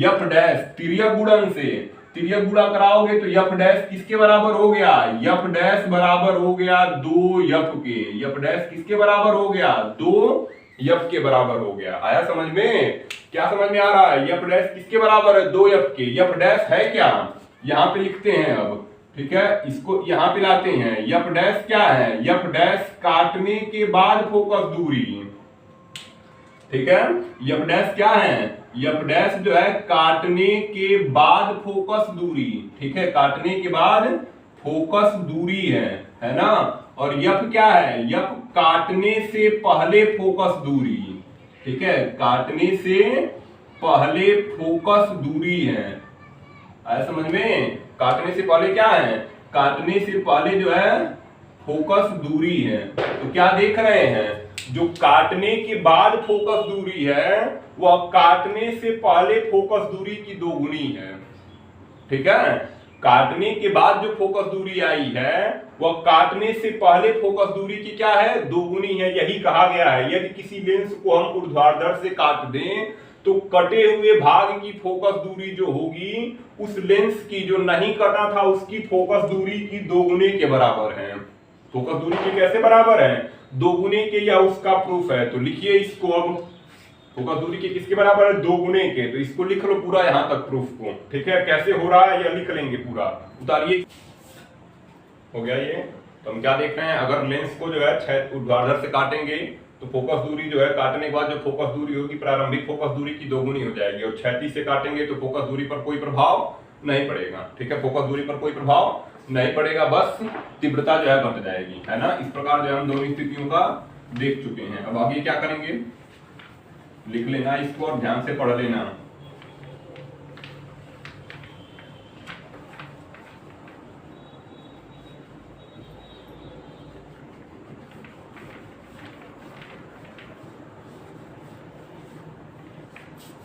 एफ डैश तिर्यक गुणन से तिर्यक गुणा कराओगे तो एफ डैश किसके बराबर हो गया एफ डैश बराबर हो गया 2 एफ के एफ डैश किसके बराबर हो गया 2 एफ के बराबर हो गया आया समझ में क्या समझ में आ रहा है एफ डैश किसके बराबर है 2 एफ के एफ डैश है क्या यहाँ पे लिखते हैं अब ठीक है इसको यहाँ पे लाते हैं एफ डैश क्या है एफ डैश काटने के बाद फोकस दूरी ठीक है एफ डैश क्या है एफ डैश जो है काटने के बाद फोकस दूरी ठीक है काटने के बाद फोकस दूरी है ना और एफ क्या है एफ काटने से पहले फोकस दूरी ठीक है काटने से पहले फोकस दूरी है आया समझ में काटने से पहले क्या है काटने से पहले जो है फोकस दूरी है तो क्या देख रहे हैं जो काटने के बाद फोकस दूरी है वह काटने से पहले फोकस दूरी की दोगुनी है ठीक है काटने के बाद जो फोकस दूरी आई है वह काटने से पहले फोकस दूरी की क्या है दोगुनी है यही कहा गया है यदि किसी लेंस को हम ऊर्ध्वाधर से काट दें तो कटे हुए भाग की फोकस दूरी जो होगी उस लेंस की जो नहीं कटा था उसकी फोकस दूरी की दोगुने के बराबर है फोकस दूरी के कैसे बराबर है दोगुने के या उसका प्रूफ है तो लिखिए इसको अब फोकस दूरी के किसके बराबर है 2 गुने के तो इसको लिख लो पूरा यहाँ तक प्रूफ को ठीक है कैसे हो रहा है या लिख लेंगे पूरा उतारिए हो गया ये तो हम क्या देख रहे हैं अगर लेंस को जो है ऊर्ध्वाधर से काटेंगे तो फोकस दूरी जो है काटने के बाद जो फोकस दूरी होगी प्रारंभिक फोकस दूरी की दोगुनी हो जाएगी और क्षैतिज से काटेंगे तो फोकस दूरी पर कोई प्रभाव नहीं पड़ेगा ठीक है फोकस दूरी पर कोई प्रभाव नहीं पड़ेगा बस तीव्रता जो है बढ़ जाएगी है ना इस प्रकार जो हम दोनों स्थितियों का देख चुके हैं अब आगे क्या करेंगे लिख लेना इसको और ध्यान से पढ़ लेना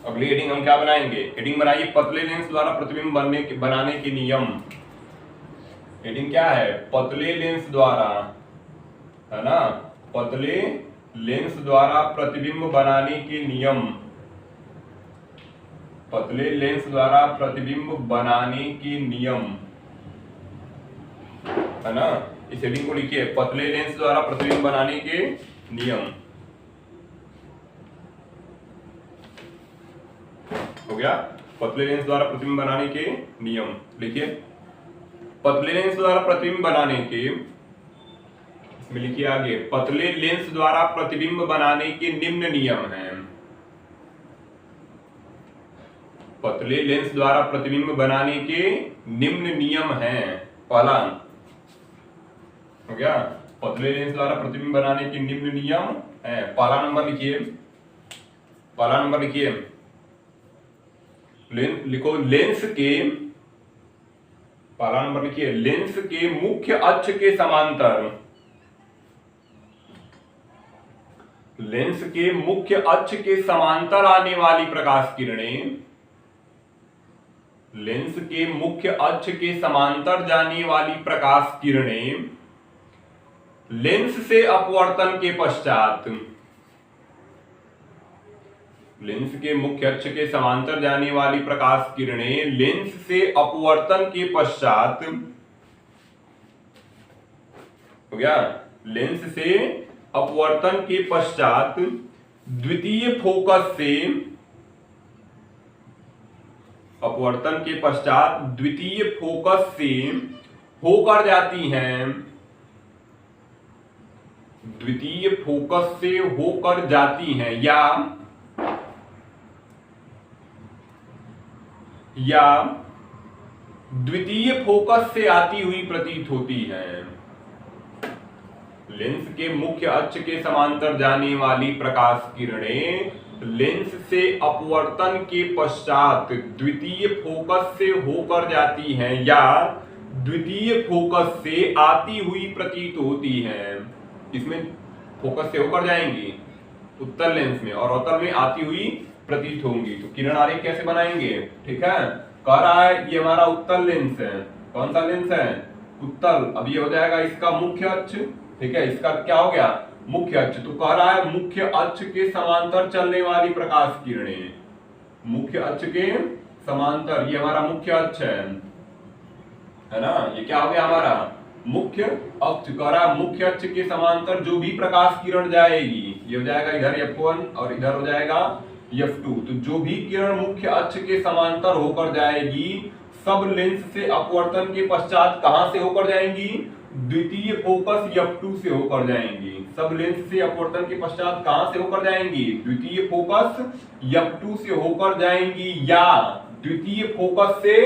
अगली हेडिंग हम क्या बनाएंगे हेडिंग बनाइए पतले लेंस द्वारा प्रतिबिंब बनाने के नियम हेडिंग क्या है पतले लेंस द्वारा है ना पतले लेंस द्वारा प्रतिबिंब बनाने के नियम पतले लेंस द्वारा प्रतिबिंब बनाने के नियम है ना इस हेडिंग को लिखिए पतले लेंस द्वारा प्रतिबिंब बनाने के नियम हो गया पतले लेंस द्वारा प्रतिबिंब बनाने के नियम लिखिए पतले लेंस द्वारा प्रतिबिंब बनाने के इसमें लिखिए आगे पतले लेंस द्वारा प्रतिबिंब बनाने के निम्न नियम हैं पतले लेंस द्वारा प्रतिबिंब बनाने के निम्न नियम हैं। पहला हो गया, पतले लेंस द्वारा प्रतिबिंब बनाने के निम्न नियम है। पहला नंबर लिखिए, पहला नंबर लिखिए, लिखो लेंस के, पहला नंबर लिखिए, लेंस के मुख्य अक्ष के समांतर, लेंस के मुख्य अक्ष के समांतर आने वाली प्रकाश किरणें, लेंस के मुख्य अक्ष के समांतर जाने वाली प्रकाश किरणें लेंस से अपवर्तन के पश्चात, लेंस के मुख्य अक्ष के समांतर जाने वाली प्रकाश किरणें लेंस से अपवर्तन के पश्चात, हो गया, लेंस से अपवर्तन के पश्चात द्वितीय फोकस से, अपवर्तन के पश्चात द्वितीय फोकस से होकर जाती हैं, द्वितीय फोकस से होकर जाती हैं या द्वितीय फोकस से आती हुई प्रतीत होती हैं। लेंस के मुख्य अक्ष के समांतर जाने वाली प्रकाश किरणें लेंस से अपवर्तन के पश्चात द्वितीय फोकस से होकर जाती हैं या द्वितीय फोकस से आती हुई प्रतीत होती हैं। इसमें फोकस से होकर जाएंगी उत्तल लेंस में और अवतल में आती हुई प्रतीत होंगी। तो किरण आरेख कैसे बनाएंगे, ठीक है। कह रहा है ये हमारा उत्तल लेंस है, कौन सा लेंस है, उत्तल। अब ये हो जाएगा इसका मुख्य अक्ष, ठीक है, इसका क्या हो गया, मुख्य अक्ष। तो कह रहा है मुख्य अक्ष के समांतर चलने वाली प्रकाश किरणें, मुख्य अक्ष के समांतर, ये हमारा मुख्य अक्ष है ना, ये क्या हो गया हमारा मुख्य अक्ष। कह रहा है मुख्य अक्ष के समांतर जो भी प्रकाश किरण जाएगी, ये हो जाएगा इधर F1 और इधर हो जाएगा F2। तो जो भी किरण मुख्य अक्ष के समांतर होकर जाएगी सब लेंस से अपवर्तन के पश्चात कहां से होकर जाएंगी, द्वितीय फोकस F2 से होकर जाएंगी। सब लेंस से अपवर्तन के पश्चात कहां से होकर जाएंगी, द्वितीय फोकस F2 से होकर जाएंगी या द्वितीय फोकस से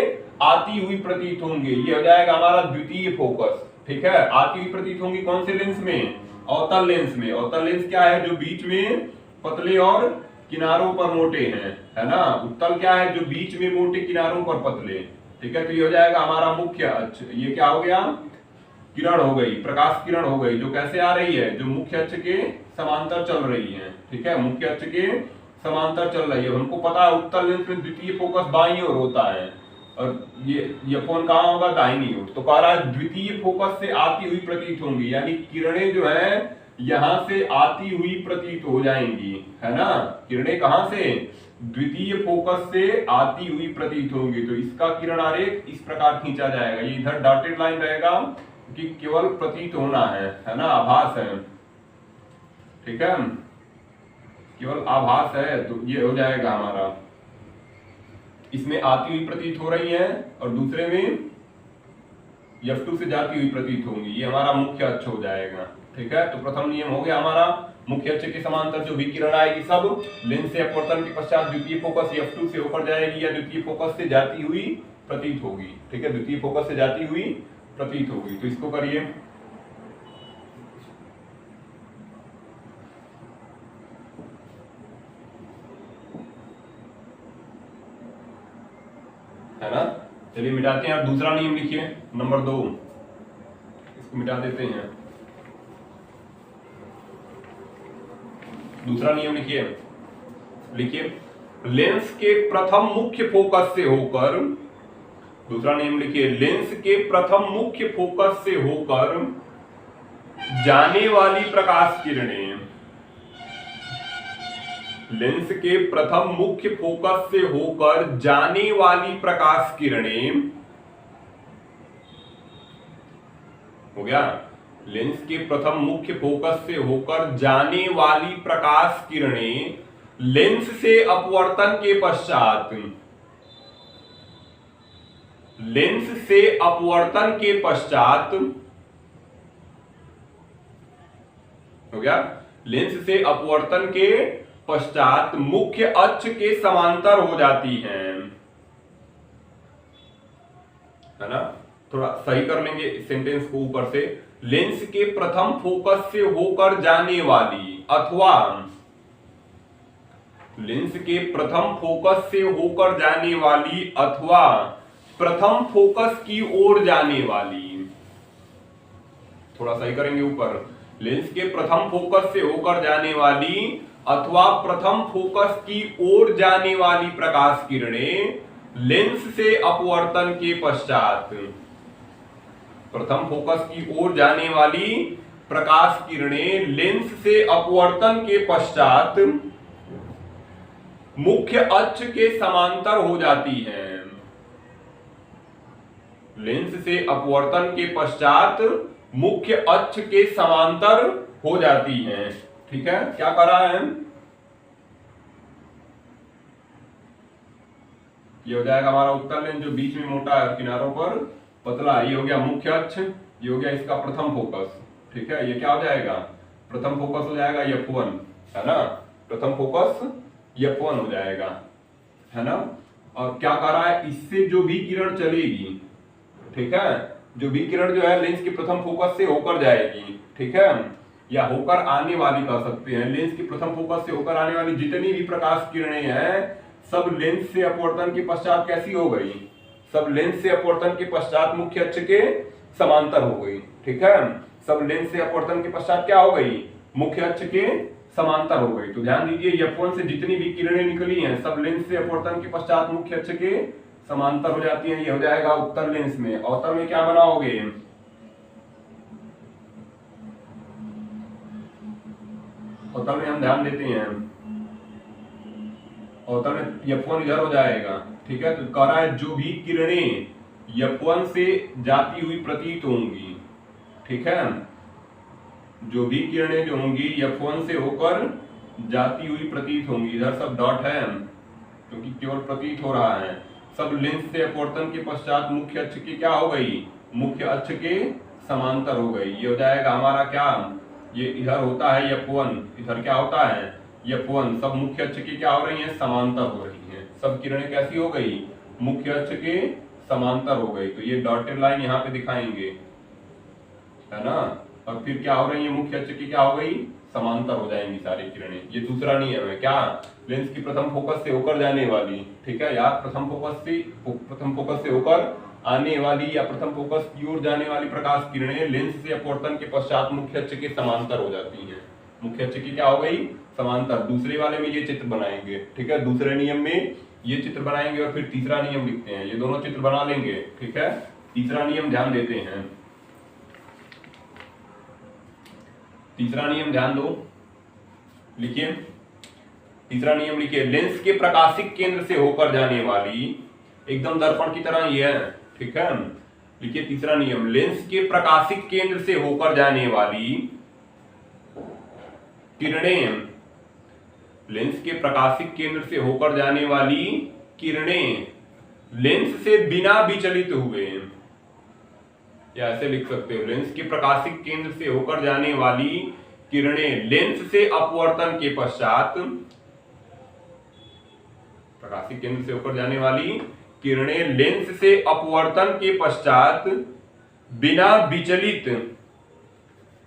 आती हुई प्रतीत होंगे। ये हो जाएगा हमारा द्वितीय फोकस, ठीक है। आती हुई प्रतीत होंगी कौन से लेंस में, अवतल लेंस में। अवतल लेंस क्या है, जो बीच में पतले और किनारों पर मोटे हैं, है ना। उत्तल क्या है, जो बीच में मोटे किनारों पर पतले, ठीक है। तो ये हो जाएगा हमारा मुख्य अक्ष। ये क्या हो गया, किरण हो गई, प्रकाश किरण हो गई, जो कैसे आ रही है, जो मुख्य अक्ष के समांतर चल रही है, ठीक है, मुख्य अक्ष के समांतर चल रही है। हमको पता है उत्तल लेंस में द्वितीय फोकस बाईं ओर होता है और ये फोन कहाँ होगा, दाहिनी ओर। तो कह रहा है द्वितीय फोकस से आती हुई प्रतीत होंगी, यानी किरणें जो है यहां से आती हुई प्रतीत हो जाएंगी, है ना। किरणें कहां से, द्वितीय फोकस से आती हुई प्रतीत होंगी। तो इसका किरण आरेख इस प्रकार खींचा जाएगा। ये इधर डॉटेड लाइन रहेगा कि केवल प्रतीत होना है ना, आभास है, ठीक है, केवल आभास है। तो ये हो जाएगा हमारा, इसमें आती हुई प्रतीत हो रही है और दूसरे में F2 से जाती हुई प्रतीत होंगी। ये हमारा मुख्य अक्ष हो जाएगा, ठीक है। तो प्रथम नियम हो गया हमारा, मुख्य अक्ष के समांतर जो भी किरण आएगी सब लेंस से अपवर्तन के पश्चात द्वितीय फोकस F2 से होकर जाएगी या द्वितीय फोकस से जाती हुई प्रतीत होगी, ठीक है, द्वितीय फोकस से जाती हुई प्रतीत होगी। तो इसको करिए, है ना। चलिए मिटाते हैं। दूसरा नियम लिखिए, नंबर 2, इसको मिटा देते हैं। दूसरा नियम लिखिए, लिखिए लेंस के प्रथम मुख्य फोकस से होकर, दूसरा नियम लिखिए, लेंस के प्रथम मुख्य फोकस से होकर जाने वाली प्रकाश किरणें, लेंस के प्रथम मुख्य फोकस से होकर जाने वाली प्रकाश किरणें, हो गया, लेंस के प्रथम मुख्य फोकस से होकर जाने वाली प्रकाश किरणें लेंस से अपवर्तन के पश्चात, लेंस से अपवर्तन के पश्चात, हो गया, लेंस से अपवर्तन के पश्चात मुख्य अक्ष के समांतर हो जाती हैं, है ना। थोड़ा सही कर लेंगे इस सेंटेंस को ऊपर से। लेंस के प्रथम फोकस से होकर जाने वाली अथवा लेंस के प्रथम फोकस से होकर जाने वाली अथवा प्रथम फोकस की ओर जाने वाली। थोड़ा सही करेंगे ऊपर। लेंस के प्रथम फोकस से होकर जाने वाली अथवा प्रथम फोकस की ओर जाने वाली प्रकाश किरणें लेंस से अपवर्तन के पश्चात। प्रथम फोकस की ओर जाने वाली प्रकाश किरणें लेंस से अपवर्तन के पश्चात मुख्य अक्ष के समांतर हो जाती हैं। लेंस से अपवर्तन के पश्चात मुख्य अक्ष के समांतर हो जाती हैं। ठीक है, क्या कर रहा है? ये हो जाएगा हमारा उत्तर लेंस जो बीच में मोटा है, किनारों पर पतला। ये हो गया मुख्य अक्ष, ये हो गया इसका प्रथम फोकस। ठीक है, ये क्या हो जाएगा? प्रथम फोकस हो जाएगा F1, है ना। प्रथम फोकस F1 हो जाएगा, है ना। और क्या कर रहा है? इससे जो भी किरण चलेगी, ठीक है, जो भी किरण जो है लेंस के प्रथम फोकस से होकर जाएगी, ठीक है, या होकर आने वाली कह सकते हैं। लेंस के प्रथम फोकस से होकर आने वाली जितनी भी प्रकाश किरणें हैं सब लेंस से अपवर्तन के पश्चात कैसी हो गई? सब लेंस से अपवर्तन के पश्चात मुख्य अक्ष के समांतर हो गई। ठीक है, सब लेंस से अपवर्तन के पश्चात क्या हो गई? मुख्य अक्ष के समांतर हो गई। तो ध्यान दीजिए F1 से जितनी भी किरणें निकली हैं सब लेंस से अपवर्तन के पश्चात मुख्य अक्ष के समांतर हो जाती हैं। ये हो जाएगा उत्तर लेंस में। अवतल में क्या बनाओगे? अवतल में हम ध्यान देते हैं, अवतल में F1 इधर हो जाएगा। ठीक है, तो कह रहा है जो भी किरणें F1 से जाती हुई प्रतीत होंगी, ठीक है, जो भी किरणें जो होंगी F1 से होकर जाती हुई प्रतीत होंगी। इधर सब डॉट है क्योंकि केवल प्रतीत हो रहा है। सब लेंस से अपवर्तन के पश्चात मुख्य अक्ष की क्या हो गई? मुख्य अक्ष के समांतर हो गई। ये हो जाएगा हमारा क्या? ये इधर होता है F1, इधर क्या होता है? F1। सब मुख्य अक्ष की क्या हो रही है? समांतर हो रही है। सब किरणें कैसी हो गई? मुख्य अक्ष के समांतर हो गई। तो ये डॉटेड लाइन यहाँ पे दिखाएंगे, है ना। और फिर क्या हो रही है? मुख्य अक्ष की क्या हो गई? समांतर हो जाएंगी सारी किरणें। ये दूसरा नियम है क्या? लेंस की प्रथम फोकस से होकर जाने वाली, ठीक है, या प्रथम फोकस से होकर आने वाली या प्रथम फोकस की ओर जाने वाली प्रकाश किरणें लेंस से अपवर्तन के पश्चात मुख्य अक्ष के समांतर हो जाती हैं। मुख्य अक्ष की क्या हो गई? समांतर। दूसरे वाले में ये चित्र बनाएंगे, ठीक है, दूसरे नियम में ये चित्र बनाएंगे और फिर तीसरा नियम लिखते हैं। ये दोनों चित्र बना लेंगे, ठीक है। तीसरा नियम ध्यान देते हैं। तीसरा नियम ध्यान दो, लिखिए। तीसरा नियम लिखिए, लेंस के प्रकाशिक केंद्र से होकर जाने वाली, एकदम दर्पण की तरह ये है, ठीक है। लिखिए तीसरा नियम, लेंस के प्रकाशिक केंद्र से होकर जाने वाली किरणें, लेंस के प्रकाशिक केंद्र से होकर जाने वाली किरणें लेंस से बिना विचलित हुए, या ऐसे लिख सकते हो, लेंस के प्रकाशिक केंद्र से होकर जाने वाली किरणें लेंस से अपवर्तन के पश्चात, प्रकाशिक केंद्र से होकर जाने वाली किरणें लेंस से अपवर्तन के पश्चात बिना विचलित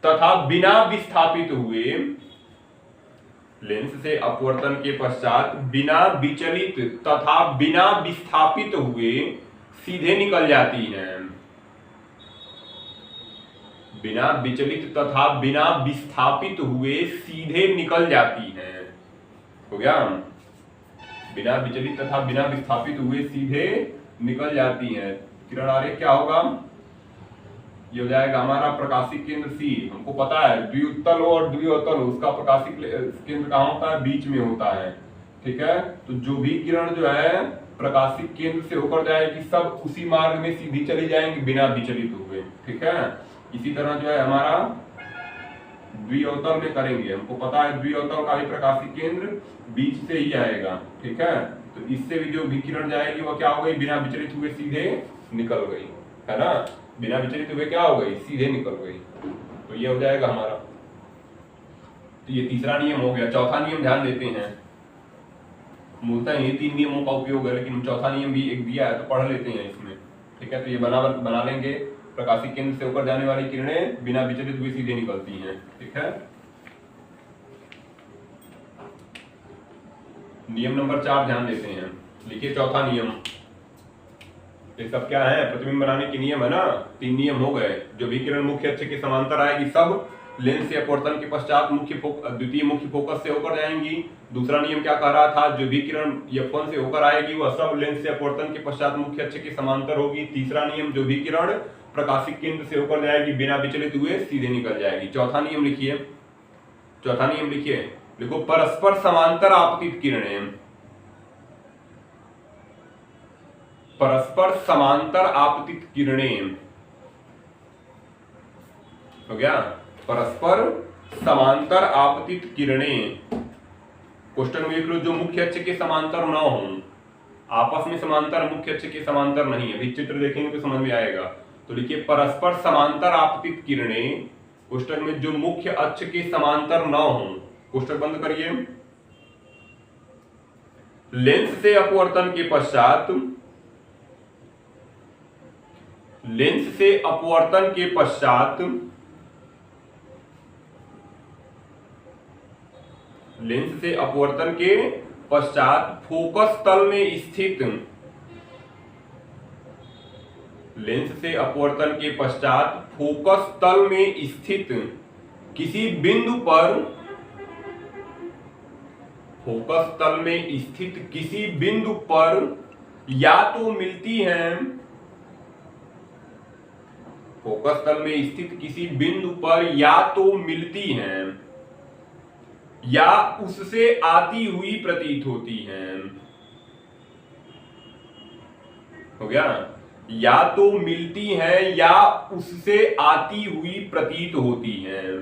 तथा बिना विस्थापित हुए, लेंस से अपवर्तन के पश्चात बिना विचलित तथा बिना विस्थापित हुए सीधे निकल जाती हैं। बिना विचलित तथा बिना विस्थापित हुए सीधे निकल जाती हैं। हो गया? बिना विचलित तथा बिना विस्थापित हुए सीधे निकल जाती हैं। किरण आरेख क्या होगा? ये हो जाएगा हमारा प्रकाशिक केंद्र C। हमको पता है द्विउत्तल हो और द्विअवतल हो, उसका प्रकाशिक केंद्र कहाँ होता है? बीच में होता है, ठीक है। तो जो भी किरण जो है प्रकाशिक केंद्र से होकर जाएगी सब उसी मार्ग में सीधी चली जाएंगी बिना विचलित हुए, ठीक है। इसी तरह जो है हमारा द्विअवतल में करेंगे। हमको पता है द्विअवतल का भी प्रकाशिक केंद्र बीच से ही आएगा, ठीक है। तो इससे भी जो भी किरण जाएगी वो क्या हो गई? बिना विचलित हुए सीधे निकल गई, है ना। बिना विचलित हुए क्या हो गई? सीधे निकल गई। तो ये हो जाएगा हमारा। तो ये तीसरा नियम हो गया। चौथा नियम ध्यान देते हैं। मूलतः ये तीन नियमों का उपयोग है, लेकिन चौथा नियम भी एक दिया है तो पढ़ लेते हैं इसमें। ठीक है, तो ये बना लेंगे। प्रकाशिक केंद्र से होकर जाने वाली किरणें बिना विचलित हुए सीधे निकलती हैं। ठीक है, नियम नंबर 4 ध्यान देते हैं। लिखिए चौथा नियम। ये सब क्या है? प्रतिबिंब बनाने के नियम है ना। 3 नियम हो गए। जो भी किरण मुख्य अक्ष के समांतर आएगी सब लेंस से अपवर्तन के पश्चात द्वितीय मुख्य फोकस से होकर जाएंगी। दूसरा नियम क्या कह रहा था? जो भी किरण F1 से होकर आएगी वह सब लेंस से अपवर्तन के पश्चात मुख्य अक्ष के समांतर होगी। तीसरा नियम, जो भी किरण प्रकाशिक केंद्र से होकर जाएगी बिना विचलित हुए सीधे निकल जाएगी। चौथा नियम लिखिए। चौथा नियम लिखिए, देखो परस्पर समांतर आपतित किरणें, परस्पर समांतर आपतित किरणें हो गया। परस्पर समांतर आपतित किरणें, क्वेश्चन में लिख लो, जो मुख्य अक्ष के समांतर न हो, आपस में समांतर, मुख्य अक्ष के समांतर नहीं है। अभी चित्र देखेंगे तो समझ में आएगा। तो लिखिए परस्पर समांतर आपतित किरणें, क्वेश्चन में जो मुख्य अक्ष के समांतर न हो, क्वेश्चन बंद करिए, लेंस से अपवर्तन के पश्चात, लेंस से अपवर्तन के पश्चात, लेंस से अपवर्तन के पश्चात फोकस तल में स्थित, लेंस से अपवर्तन के पश्चात फोकस तल में स्थित किसी बिंदु पर, फोकस तल में स्थित किसी बिंदु पर या तो मिलती हैं, फोकस तल में स्थित किसी बिंदु पर या तो मिलती हैं या उससे आती हुई प्रतीत होती हैं। हो गया, या तो मिलती हैं या उससे आती हुई प्रतीत होती हैं।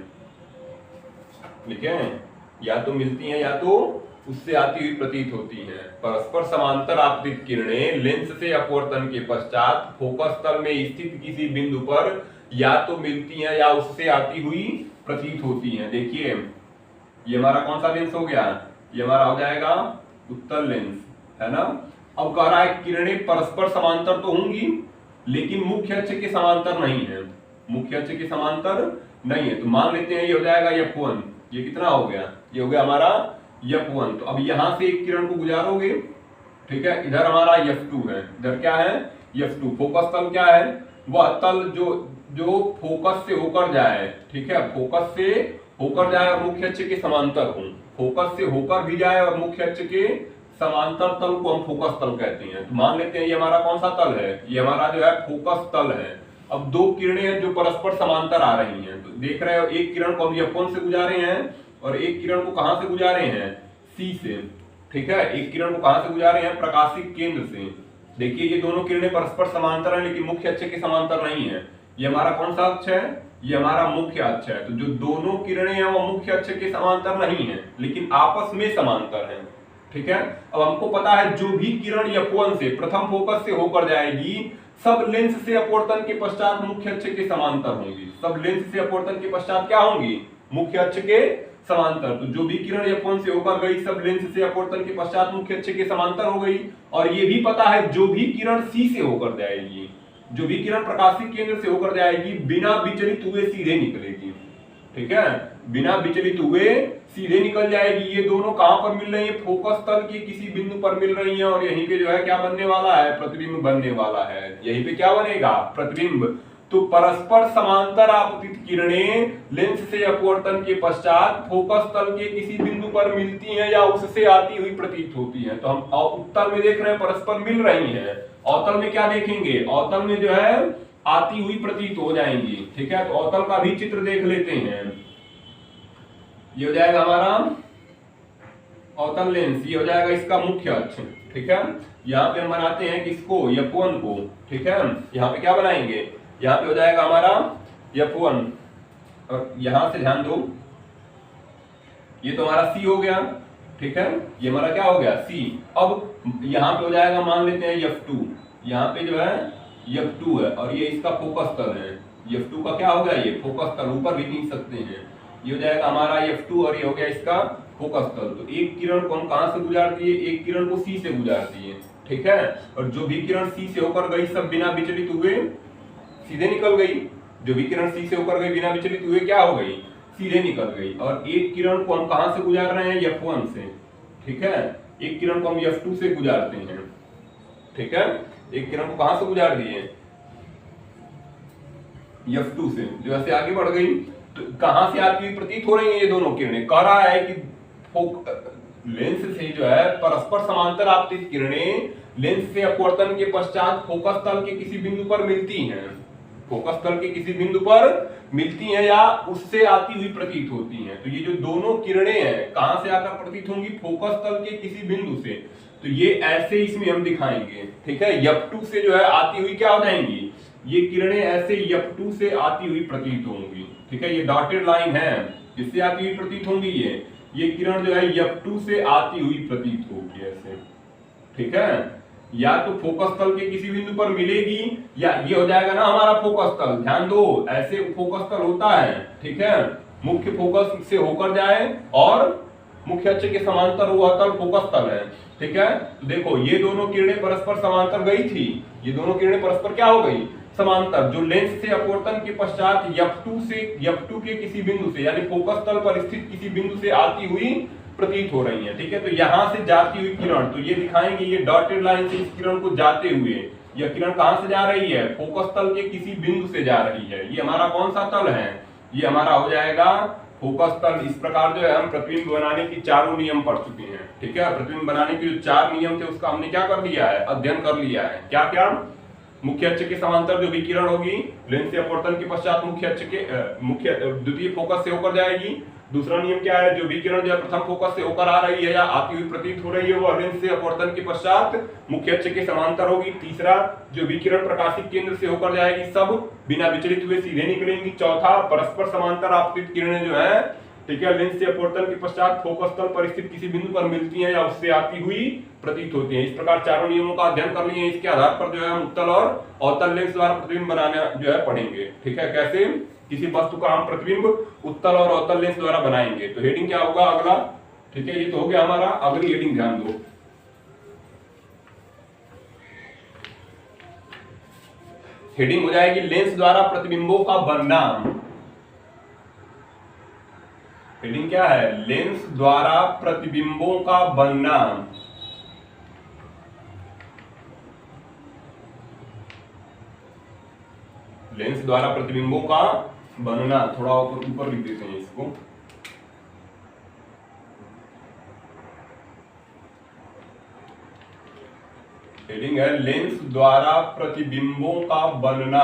ठीक है, या तो मिलती हैं या तो उससे आती हुई प्रतीत होती हैं। परस्पर समांतर आपतित किरणें लेंस से अपवर्तन के पश्चात फोकस तल में स्थित किसी बिंदु पर या तो मिलती हैं या उससे आती हुई प्रतीत होती हैं। देखिए ये हमारा कौन सा लेंस हो गया? ये हमारा हो जाएगा उत्तल लेंस, है ना। अब कह रहा है किरणें परस्पर समांतर तो होंगी लेकिन मुख्य अक्ष के समांतर नहीं है, मुख्य अक्ष के समांतर नहीं है। तो मान लेते हैं ये हो जाएगा F1। ये कितना हो गया? ये हो गया हमारा F1। तो अब यहां से एक किरण को गुजारोगे, ठीक है, इधर हमारा F2 है, इधर क्या है? F2। फोकस तल क्या है? वह तल जो फोकस से होकर जाए, ठीक है, फोकस से होकर जाए और मुख्य अक्ष के समांतर हो, फोकस से होकर भी जाए और मुख्य अक्ष के समांतर तल को हम फोकस तल कहते हैं। तो मान लेते हैं ये हमारा कौन सा तल है? ये हमारा जो है फोकस तल है। अब 2 किरणें हैं जो परस्पर समांतर आ रही हैं। तो देख रहे हो, एक किरण को हम F1 से गुजारे हैं और एक किरण को कहां से गुजारे हैं? C से। ठीक है, एक किरण को कहां से गुजारे हैं? प्रकाशिक केंद्र से। देखिए ये दोनों किरणें परस्पर समांतर हैं लेकिन मुख्य अक्ष के समांतर नहीं है। ये हमारा कौन सा अक्ष है? ये हमारा मुख्य अक्ष है। तो जो दोनों किरणें हैं वो मुख्य अक्ष के समांतर नहीं है लेकिन आपस में समांतर हैं। ठीक है, अब हमको पता है जो भी किरण F1 से प्रथम फोकस से होकर जाएगी सब लेंस से अपवर्तन के पश्चात मुख्य अक्ष के समांतर होंगी। सब लेंस से अपवर्तन के पश्चात क्या होंगी? मुख्य अक्ष के समांतर। तो जो भी किरण F1 से होकर गई सब लेंस से अपवर्तन के पश्चात मुख्य अक्ष के समांतर हो गई। और ये भी पता है जो भी किरण C से होकर जाएगी, जो भी किरण प्रकाशिक केंद्र से होकर जाएगी बिना विचलित हुए सीधे निकलेगी। ठीक है, बिना विचलित हुए सीधे निकल जाएगी। ये दोनों कहां पर मिल रही है? फोकस तल के किसी बिंदु पर मिल रही है और यहीं पे जो है क्या बनने वाला है? प्रतिबिंब बनने वाला है। यहीं पे क्या बनेगा? प्रतिबिंब। तो परस्पर समांतर आपतित किरणें लेंस से अपवर्तन के पश्चात फोकस तल के किसी बिंदु पर मिलती हैं या उससे आती हुई प्रतीत होती हैं। तो हम उत्तल में देख रहे हैं परस्पर मिल रही हैं, अवतल में क्या देखेंगे? अवतल में जो है आती हुई प्रतीत हो जाएंगी। ठीक है, तो अवतल का भी चित्र देख लेते हैं। ये हो जाएगा हमारा अवतल लेंस, ये हो जाएगा इसका मुख्य अक्ष। ठीक है, यहाँ पे हम बनाते हैं किसको? F1 को। ठीक है, यहाँ पे क्या बनाएंगे? यहाँ पे हो जाएगा हमारा F1 और यहां से ध्यान दो, ये तो हमारा C हो गया। ठीक है, ये हमारा क्या हो गया? C। अब यहाँ पे हो जाएगा, मान लेते हैं F2। यहाँ पे जो है F2 है और ये इसका फोकस तल है। F2 का क्या हो गया? ये फोकस तल, ऊपर भी खींच सकते हैं। ये हो जाएगा हमारा F2 और ये हो गया इसका फोकस तल। तो एक किरण को हम कहां से गुजारती है? एक किरण को C से गुजारती है। ठीक है। और जो विकिरण सी से होकर गई सब बिना विचलित हुए सीधे निकल गई। जो विकिरण सी से होकर गई बिना विचलित हुए क्या हो गई, सीधे निकल गई। और एक किरण को हम कहां से गुजार रहे हैं, F1 से, ठीक है। एक किरण को हम F2 से गुजारते हैं, ठीक है। एक किरण को कहां से गुजार दिए, F2 से। जैसे आगे बढ़ गई तो कहां से आती हुई प्रतीत हो रही है ये दोनों किरणें, कह रहा है कि लेंस से जो है परस्पर समांतर आपतित किरणें लेंस से अपवर्तन के पश्चात फोकस तल के किसी बिंदु पर मिलती हैं, फोकस तल के किसी बिंदु पर मिलती हैं या उससे आती हुई प्रतीत होती हैं। तो ये जो दोनों किरणें हैं कहां से आकर प्रतीत होंगी, फोकस तल के किसी बिंदु से। तो ये ऐसे इसमें हम दिखाएंगे, ठीक है। F2 से जो है आती हुई क्या हो जाएंगी, ये किरणें ऐसे F2 से आती हुई प्रतीत होंगी, ठीक है। ये डॉटेड लाइन है, इससे आती हुई प्रतीत होंगी। ये किरण जो है F2 से आती हुई प्रतीत होगी ऐसे, ठीक है। या तो फोकस तल के किसी बिंदु पर मिलेगी या ये हो जाएगा ना हमारा फोकस तल। ध्यान दो, ऐसे फोकस तल होता है, ठीक है। मुख्य फोकस से होकर जाए और मुख्य अक्ष के समांतर वह तल फोकस तल है, ठीक है। तो देखो ये दोनों किरणें परस्पर समांतर गई थी, ये दोनों किरणें परस्पर क्या हो गई, समांतर। जो लेंस से अपवर्तन के पश्चात F2 के किसी बिंदु से यानी फोकस तल पर स्थित किसी बिंदु से आती हुई प्रतीत हो रही है, ठीक है। तो यहां से जाती हुई किरण, तो ये दिखाएंगे ये डॉटेड लाइन से इस किरण को जाते हुए, यह किरण कहां से जा रही है, फोकस तल के किसी बिंदु से जा रही है। ये हमारा कौन सा तल है, ये हमारा हो जाएगा फोकस तल। इस प्रकार जो है हम प्रतिबिंब बनाने की चारों नियम पढ़ चुके हैं, ठीक है। प्रतिबिंब बनाने के जो 4 नियम थे उसका हमने क्या कर लिया है, अध्ययन कर लिया है। क्या क्या, मुख्य अक्ष के समांतर जो विकिरण होगी लेंस से अपवर्तन के पश्चात मुख्य अक्ष के द्वितीय फोकस से होकर जाएगी। दूसरा नियम क्या है, जो विकिरण जो प्रथम फोकस से होकर आ रही है या आती हुई प्रतीत हो रही है वो लेंस से अपवर्तन के पश्चात मुख्य अक्ष के समांतर होगी। तीसरा, जो विकिरण प्रकाशित केंद्र से होकर जाएगी सब बिना विचलित हुए सीधे निकलेंगी। चौथा, परस्पर समांतर आपतित किरणें जो है, ठीक है, लेंस से अपवर्तन के पश्चात फोकस तल पर स्थित किसी बिंदु पर मिलती हैं या उससे आती हुई प्रतीत होती हैं। इस प्रकार चारों नियमों का अध्ययन कर लिए। इसके आधार पर जो है हम उत्तल और अवतल लेंस द्वारा प्रतिबिंब बनाना जो है पढ़ेंगे, ठीक है। कैसे किसी वस्तु का हम प्रतिबिंब उत्तल और अवतल लेंस द्वारा बनाएंगे। तो हेडिंग क्या होगा अगला, ठीक है। ये तो हो गया हमारा, अगली हेडिंग ध्यान दो। हेडिंग हो जाएगी लेंस द्वारा प्रतिबिंबों का बनना। हेडिंग क्या है, लेंस द्वारा प्रतिबिंबों का बनना। लेंस द्वारा प्रतिबिंबों का बनना, थोड़ा ऊपर लिख देते हैं इसको। हेडिंग है लेंस द्वारा प्रतिबिंबों का बनना।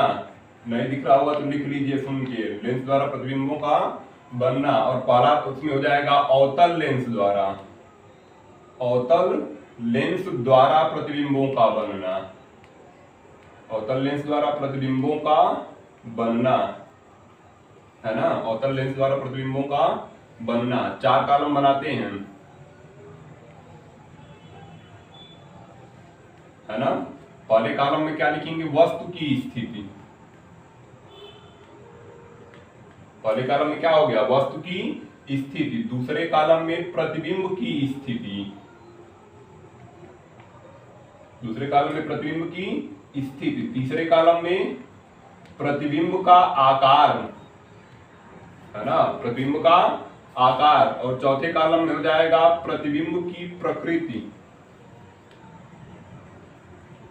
नहीं दिख रहा होगा तो लिख लीजिए सुन के, लेंस द्वारा प्रतिबिंबों का बनना। और पहला उसमें हो जाएगा अवतल लेंस द्वारा, अवतल लेंस द्वारा प्रतिबिंबों का बनना, अवतल लेंस द्वारा प्रतिबिंबों का बनना, है ना। अवतल लेंस द्वारा प्रतिबिंबों का बनना। 4 कॉलम बनाते हैं, है ना। पहले कॉलम में क्या लिखेंगे, वस्तु की स्थिति। पहले कॉलम में क्या हो गया, वस्तु की स्थिति। दूसरे कॉलम में प्रतिबिंब की स्थिति, दूसरे कॉलम में प्रतिबिंब की स्थिति। तीसरे कॉलम में प्रतिबिंब का आकार, है ना, प्रतिबिंब का आकार। और चौथे कॉलम में हो जाएगा प्रतिबिंब की प्रकृति।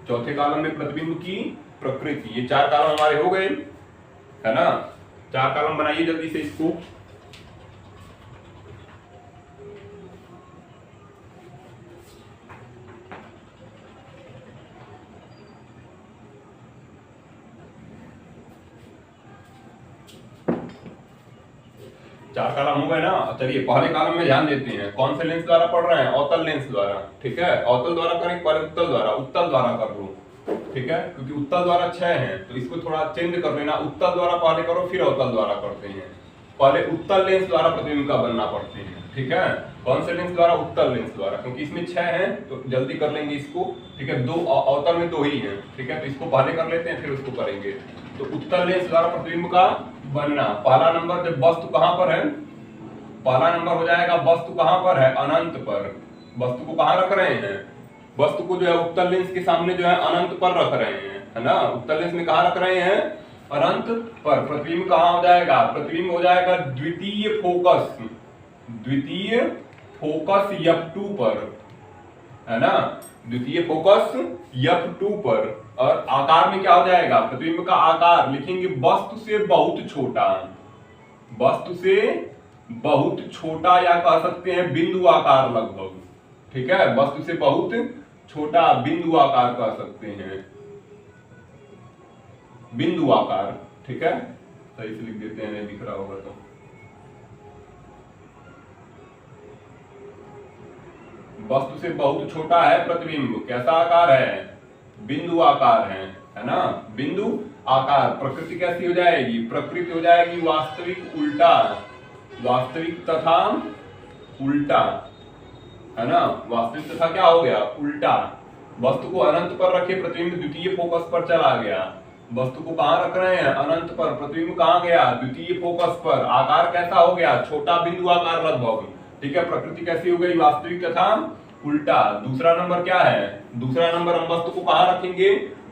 चौथे कॉलम में प्रतिबिंब की प्रकृति। ये 4 कॉलम हमारे हो गए, है ना। 4 कॉलम बनाइए जल्दी से इसको। चार कॉलम हो गए ना। चलिए पहले कॉलम में ध्यान देते हैं, कौन से लेंस द्वारा पढ़ रहे हैं, अवतल लेंस द्वारा, ठीक है। अवतल द्वारा करें, पहले उत्तल द्वारा, उत्तल द्वारा कर लो, ठीक है। क्योंकि उत्तल द्वारा 6 हैं तो इसको थोड़ा चेंज कर लेना। उत्तल द्वारा पहले करो फिर अवतल द्वारा करते हैं। पहले उत्तल लेंस द्वारा प्रतिबिंब का बनना पड़ते हैं, ठीक है। कौन से लेंस द्वारा, उत्तल लेंस द्वारा, क्योंकि इसमें 6 हैं तो जल्दी कर लेंगे इसको, ठीक है। 2 अवतल में 2 ही हैं, ठीक है। तो इसको पहले कर लेते हैं फिर उसको करेंगे। तो उत्तल लेंस द्वारा प्रतिबिंब का बनना। पहला नंबर, जब वस्तु कहां पर है, पहला नंबर हो जाएगा वस्तु कहां पर है, अनंत पर। वस्तु को कहां रख रहे हैं, वस्तु को जो है उत्तल लेंस के सामने जो है अनंत पर रख रहे हैं, है ना। उत्तल लेंस में कहा रख रहे हैं, अनंत पर। प्रतिबिंब कहाँ हो जाएगा, प्रतिबिंब हो जाएगा द्वितीय फोकस F2 पर, है ना, द्वितीय फोकस F2 पर। और आकार में क्या हो जाएगा, प्रतिबिंब का आकार लिखेंगे वस्तु से बहुत छोटा, वस्तु से बहुत छोटा, या कह सकते हैं बिंदु आकार लगभग, ठीक है, वस्तु से बहुत छोटा बिंदु आकार कह सकते हैं, बिंदु आकार, ठीक है। सही से लिख देते हैं, नहीं दिख रहा होगा तो। वस्तु से बहुत छोटा है प्रतिबिंब, कैसा आकार है, बिंदु आकार है ना, बिंदु आकार। प्रकृति कैसी हो जाएगी, प्रकृति हो जाएगी वास्तविक उल्टा, वास्तविक तथा उल्टा, है ना, वास्तविक तथा क्या हो गया, उल्टा। वस्तु को अनंत पर रखे, प्रतिबिंब द्वितीय फोकस पर चला गया। वस्तु को कहां रख रहे हैं, अनंत पर, प्रतिबिंब कहां गया, द्वितीय फोकस पर। आकार कैसा हो गया, छोटा बिंदु आकार लगभग, ठीक है। प्रकृति कैसी हो गई, वास्तविक तथा उल्टा। दूसरा नंबर क्या है, दूसरा नंबर हम वस्तु को कहां रखेंगे,